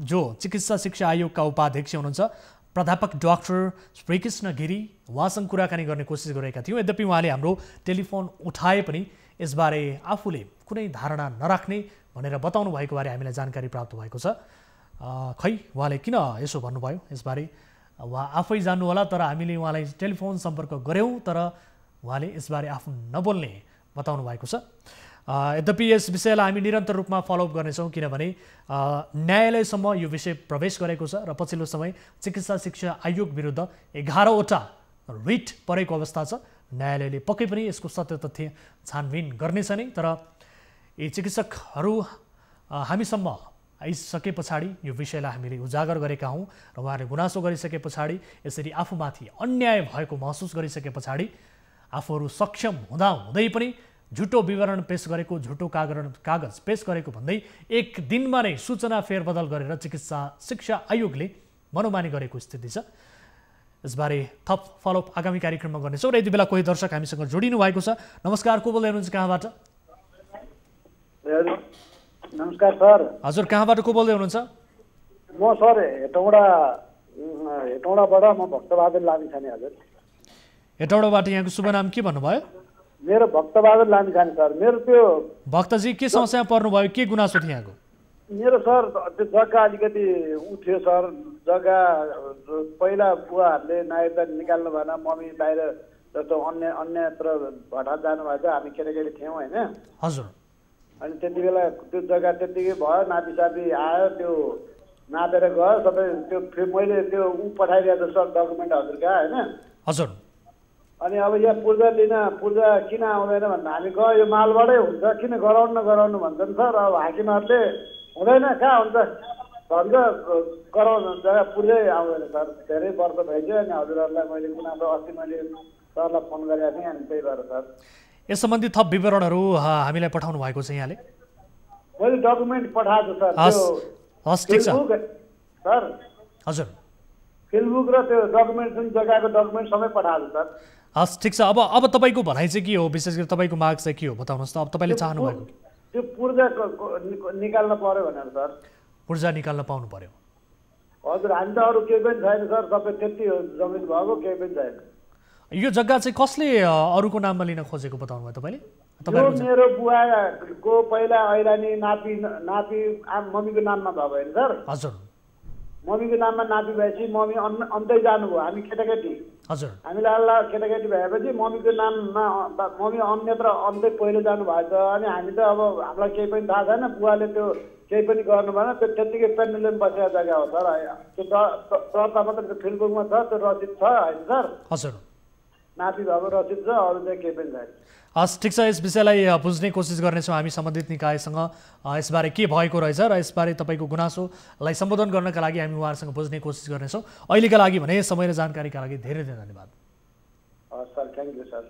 जो चिकित्सा शिक्षा आयोगका उपाध्यक्ष हुनुहुन्छ प्राध्यापक डाक्टर श्रीकृष्ण गिरी, उहाँसँग कुराकानी गर्ने कोसिस गरिरहेका थियौँ। यद्यपि उहाँले हाम्रो टेलिफोन उठाए पनि यसबारे आफूले कुनै धारणा नराख्ने भनेर बताउनु भएको बारे हामीलाई जानकारी प्राप्त भएको छ। खै उहाँले किन यसो भन्नुभयो यसबारे उहाँ आफै जान्नु होला, तर हामीले उहाँलाई टेलिफोन सम्पर्क गऱ्यौँ तर उहाँले यसबारे आफू नबोल्ने बताउनु भएको छ। यद्यपि यस विषयलाई हामी निरन्तर रूपमा फलोअप गर्नेछौँ, किनभने न्यायालयसम्म यो विषय प्रवेश गरेको छ र पछिल्लो समय चिकित्सा शिक्षा आयोग विरुद्ध 11वटा रिट परेको अवस्था छ। न्यायालयले पक्कै पनि यसको सत्य तथ्य छानबिन गर्नेछ नै, तर यी चिकित्सकहरू हामीसम्म आइसके पछाडि यो विषयलाई हामीले उजागर गरेका हौँ र उहाँहरूले गुनासो गरिसके पछाडि यसरी आफूमाथि अन्याय भएको महसुस गरिसके पछाडि आफूहरू सक्षम हुँदै पनि झुटो विवरण पेश गरेको, झुटो कागज पेश गरेको भन्दै एक दिनमा नै सूचना फेरबदल गरेर चिकित्सा शिक्षा आयोगले मनोमानी गरेको स्थिति छ। यसबारे थप फलोअप आगामी कार्यक्रममा गर्नेछौँ र यति बेला कोही दर्शक हामीसँग जोडिनु भएको छ। नमस्कार, को बोल्दै हुनुहुन्छ, कहाँबाट? नमस्कार सर। हजुर, कहाँबाट को बोल्दै हुनुहुन्छ? म सर हेटौँडाबाट म भक्तबहादुर लामिछाने। हजुर, हेटौँडाबाट। यहाँको शुभ नाम के भन्नुभयो? मेरो भक्तबहादुर लामिछाने सर। मेरो त्यो भक्तजी के समस्या पर्नुभयो, के गुनासो थियो यहाँको? मेरो सर त्यो जग्गा अलिकति उठ्यो सर। जग्गा पहिला बुवाहरूले नागरिकता निकाल्नु भएन, मम्मी बाहिर जस्तो अन्यत्र भटार जानुभएको थियो, हामी केटाकेटी थियौँ होइन। हजुर। अनि त्यति बेला त्यो जग्गा त्यत्तिकै भयो, नातिसाती आयो, त्यो नापेर गयो सबै। त्यो मैले त्यो पठाइदिएको सर डकुमेन्ट हजुरका होइन। हजुर। अनि अब यहाँ पूर्जा किन आउँदैन भन्दा हामी गयो, यो मालबाटै हुन्छ, किन गराउनु भन्छन् सर। अब हाकिमहरूले हुँदैन कहाँ हुन्छ भन्छ, गराउनु हुन्छ, पूर्जै आउँदैन सर। धेरै वर्ष भइसक्यो। अनि हजुरहरूलाई मैले गुनासो अस्ति मैले सरलाई फोन गरेको थिएँ, अनि त्यही भएर सर यस सम्बन्धी थप विवरणहरू हामीलाई पठाउनु भएको छ यहाँले? मैले डकुमेन्ट पठाएको सर। हस्, ठिक छ सर। हजुर, फिल्डबुक र त्यो डकुमेन्ट जुन जग्गाको डकुमेन्ट सबै पठाएको सर। हस्, ठिक छ। अब तपाईँको भनाइ चाहिँ के हो? विशेष गरी तपाईँको माग चाहिँ के हो बताउनुहोस् त। अब तपाईँले चाहनु भएको त्यो पूर्जा निकाल्न पर्यो भनेर सर। पूर्जा निकाल्न पाउनु पर्यो। हजुर, हामी त अरू केही पनि छैन सर, सबै त्यति हो, जमिन भएको केही पनि छैन। यो जग्गा चाहिँ कसले अरूको नाममा लिन खोजेको बताउनु भयो तपाईँले? यो मेरो बुवाको पहिला ऐरानी नाति मम्मीको नाममा भएको होइन सर? हजुर। मम्मीको नाममा नाति भएपछि मम्मी अन्तै जानुभयो, हामी केटाकेटी। हजुर। हामीलाई अल्लाह केटाकेटी भएपछि मम्मीको नाममा मम्मी अन्यत्र अन्तै पहिलो जानुभएछ। अनि हामी त अब हामीलाई केही पनि थाहा छैन, बुवाले त्यो केही पनि गर्नु भएन। त्यो त्यत्तिकै पेन्डुलम बसेको जग्गा हो सर। त्यो दर्ता मात्र त्यो फिल्डबुकमा छ, त्यो रसिद छ होइन सर? हजुर। नाति भएको रसिद छ, अरू चाहिँ केही पनि छैन। हस्, ठिक छ। यस विषयलाई बुझ्ने कोसिस गर्नेछौँ हामी सम्बन्धित निकायसँग, यसबारे के भएको रहेछ र यसबारे तपाईँको गुनासोलाई सम्बोधन गर्नका लागि हामी उहाँहरूसँग बुझ्ने कोसिस गर्नेछौँ। अहिलेका लागि भने समय र जानकारीका लागि धेरै धेरै धन्यवाद। Sir, thank you sir.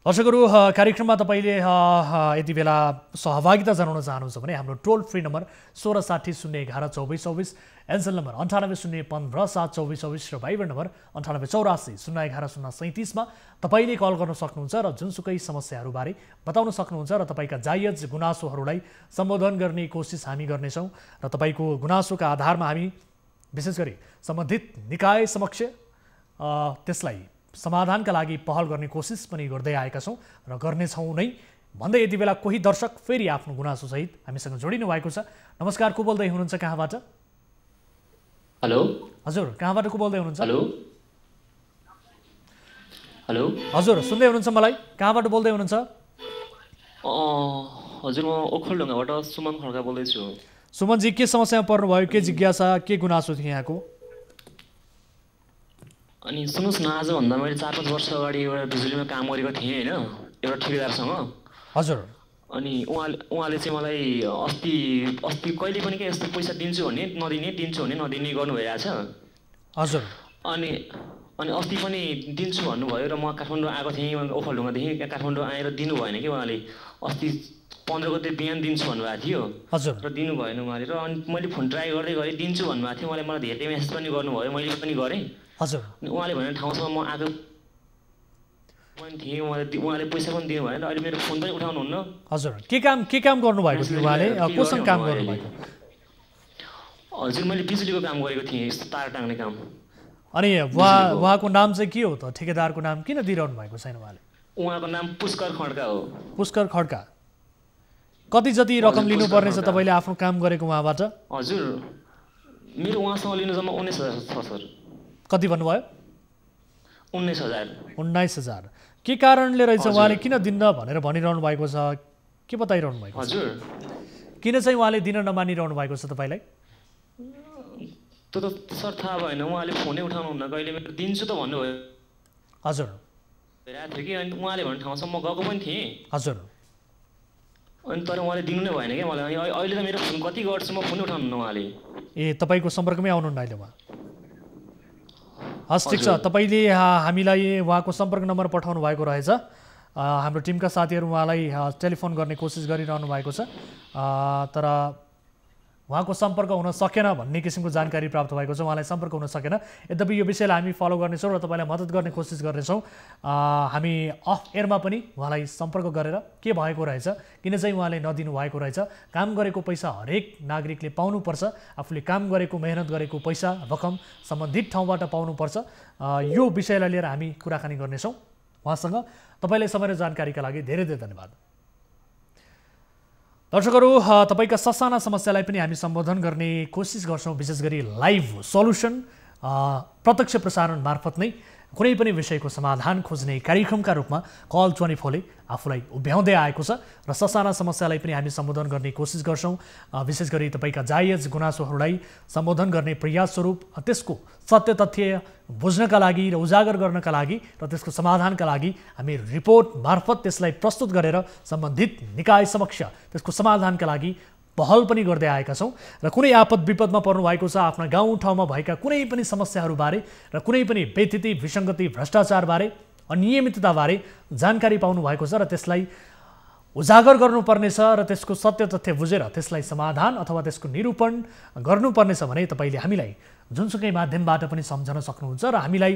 दर्शकहरू, कार्यक्रममा तपाईँले यति बेला सहभागिता जनाउन चाहनुहुन्छ भने हाम्रो टोल फ्री नम्बर 1660 011 2424, एनसेल नम्बर 98 015 72424 र भाइबर नम्बर 98 84 011 037मा तपाईँले कल गर्न सक्नुहुन्छ र जुनसुकै समस्याहरूबारे बताउन सक्नुहुन्छ र तपाईँका जायज गुनासोहरूलाई सम्बोधन गर्ने कोसिस हामी गर्नेछौँ र तपाईँको गुनासोका आधारमा हामी विशेष गरी सम्बन्धित निकाय समक्ष त्यसलाई समाधानका लागि पहल गर्ने कोसिस पनि गर्दै आएका छौँ र गर्नेछौँ नै भन्दै यति बेला कोही दर्शक फेरि आफ्नो गुनासोसहित हामीसँग जोडिनु भएको छ। नमस्कार, को बोल्दै हुनुहुन्छ, कहाँबाट? हेलो। हजुर, कहाँबाट को बोल्दै हुनुहुन्छ? Hello hello. हजुर, सुन्दै हुनुहुन्छ मलाई? कहाँबाट बोल्दै हुनुहुन्छ? हजुर, म ओखलढुङ्गाबाट सुमन खड्का बोल्दैछु। सुमनजी, के समस्यामा पर्नुभयो, के जिज्ञासा, के गुनासो थियो यहाँको? अनि सुन्नुहोस् न, आजभन्दा मैले 4-5 वर्ष अगाडि एउटा बिजुलीमा काम गरेको थिएँ होइन, एउटा ठेकेदारसँग। हजुर। अनि उहाँले चाहिँ मलाई अस्ति कहिले पनि के यस्तो पैसा दिन्छु भने नदिने, दिन्छु भने नदिने गर्नु भइरहेछ। हजुर। अनि अस्ति पनि दिन्छु भन्नुभयो र म काठमाडौँ आएको थिएँ, ओखलढुङ्गादेखि काठमाडौँ आएर दिनु भएन कि उहाँले। अस्ति 15 गते बिहान दिन्छु भन्नुभएको थियो। हजुर। र दिनु भएन उहाँले। र अनि मैले फोन ट्राई गर्दै गरेँ, दिन्छु भन्नुभएको थियो। मलाई धेरै मेसेज पनि गर्नुभयो, मैले पनि गरेँ। हजुर। उहाँले भनेको ठाउँसम्म म आएको पनि थिएँ, उहाँले पैसा पनि दिनु भएन। अहिले मेरो फोन पनि उठाउनुहुन्न। हजुर, के काम गर्नुभएको थियो उहाँले? कोसँग काम गर्नुभएको? हजुर, मैले बिजुलीको काम गरेको थिएँ, यस्तो तार टाङ्ने काम। अनि उहाँको नाम चाहिँ के हो त? ठेकेदारको नाम किन दिइरहनु भएको छैन उहाँले? उहाँको नाम पुष्कर खड्का हो। पुष्कर खड्का। कति जति रकम लिनुपर्ने छ तपाईँले आफ्नो काम गरेको उहाँबाट? हजुर, मेरो उहाँसँग लिनु जम्मा 19,000 छ सर। कति भन्नुभयो? 19,000। 19,000। के कारणले रहेछ उहाँले किन दिन्न भनेर भनिरहनु भएको छ? के बताइरहनु भएको छ? हजुर, किन चाहिँ उहाँले दिन नमानिरहनु भएको छ तपाईँलाई? त्यो त सर थाहा भएन, उहाँले फोनै उठाउनुहुन्न। कहिले मेरो दिन्छु त भन्नुभयो। हजुर। भइरहेको थियो कि, अनि उहाँले भन्ने ठाउँसम्म गएको पनि थिएँ। हजुर। अनि तर उहाँले दिनु नै भएन क्या मलाई। अहिले त मेरो फोन कति गर्छु, म फोनै उठाउनुहुन्न उहाँले। ए, तपाईँको सम्पर्कमै आउनुहुन्न अहिले उहाँ? हस्, ठिक छ। तपाईँले हामीलाई उहाँको सम्पर्क नम्बर पठाउनु भएको रहेछ। हाम्रो टिमका साथीहरू उहाँलाई टेलिफोन गर्ने कोसिस गरिरहनु भएको छ, तर उहाँको सम्पर्क हुन सकेन भन्ने किसिमको जानकारी प्राप्त भएको छ। उहाँलाई सम्पर्क हुन सकेन। यद्यपि यो विषयलाई हामी फलो गर्नेछौँ र तपाईँलाई मद्दत गर्ने कोसिस गर्नेछौँ। हामी अफ एयरमा पनि उहाँलाई सम्पर्क गरेर के भएको रहेछ, किन चाहिँ उहाँले नदिनु भएको रहेछ, काम गरेको पैसा हरेक नागरिकले पाउनुपर्छ, आफूले काम गरेको मेहनत गरेको पैसा रकम सम्बन्धित ठाउँबाट पाउनुपर्छ, यो विषयलाई लिएर हामी कुराकानी गर्नेछौँ उहाँसँग। तपाईँलाई समय र जानकारीका लागि धेरै धेरै धन्यवाद। दर्शकहरू, तपाईँका ससाना समस्यालाई पनि हामी सम्बोधन गर्ने कोसिस गर्छौँ, विशेष गरी लाइभ सल्युसन प्रत्यक्ष प्रसारण मार्फत नै कुनै पनि विषयको समाधान खोज्ने कार्यक्रमका रूपमा कल 24ले आफूलाई उभ्याउँदै आएको छ र ससाना समस्यालाई पनि हामी सम्बोधन गर्ने कोसिस गर्छौँ। विशेष गरी तपाईँका जायज गुनासोहरूलाई सम्बोधन गर्ने प्रयास स्वरूप त्यसको सत्य तथ्य बुझ्नका लागि र उजागर गर्नका लागि र त्यसको समाधानका लागि हामी रिपोर्ट मार्फत त्यसलाई प्रस्तुत गरेर सम्बन्धित निकाय समक्ष त्यसको समाधानका लागि पहल पनि गर्दै आएका छौँ र कुनै आपद विपदमा पर्नुभएको छ, आफ्ना गाउँ ठाउँमा भएका कुनै पनि समस्याहरूबारे र कुनै पनि बेइज्जती, विसङ्गति, भ्रष्टाचारबारे, अनियमितताबारे जानकारी पाउनुभएको छ र त्यसलाई उजागर गर्नुपर्नेछ र त्यसको सत्य तथ्य बुझेर त्यसलाई समाधान अथवा त्यसको निरूपण गर्नुपर्नेछ भने तपाईँले हामीलाई जुनसुकै माध्यमबाट पनि सम्झन सक्नुहुन्छ र हामीलाई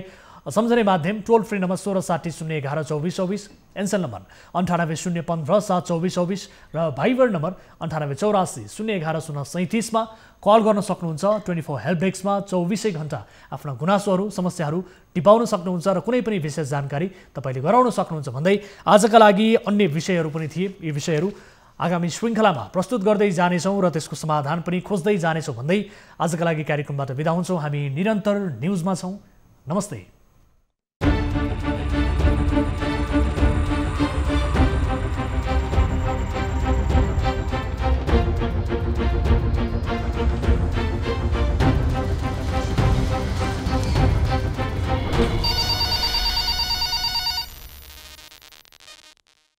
सम्झने माध्यम टोल फ्री नम्बर 1660 011 2424, एनसेल नम्बर 98 015 72424 र भाइबर नम्बर 98 84 011 037 मा कल गर्न सक्नुहुन्छ। 24 हेल्प डेस्कमा 24 घण्टा आफ्ना गुनासोहरू समस्याहरू टिपाउन सक्नुहुन्छ र कुनै पनि विशेष जानकारी तपाईँले गराउन सक्नुहुन्छ भन्दै आजका लागि अन्य विषयहरू पनि थिए। यी विषयहरू आगामी श्रृङ्खलामा प्रस्तुत गर्दै जानेछौँ र त्यसको समाधान पनि खोज्दै जानेछौँ भन्दै आजका लागि कार्यक्रमबाट बिदा हुन्छौँ। हामी निरन्तर न्युजमा छौँ। नमस्ते।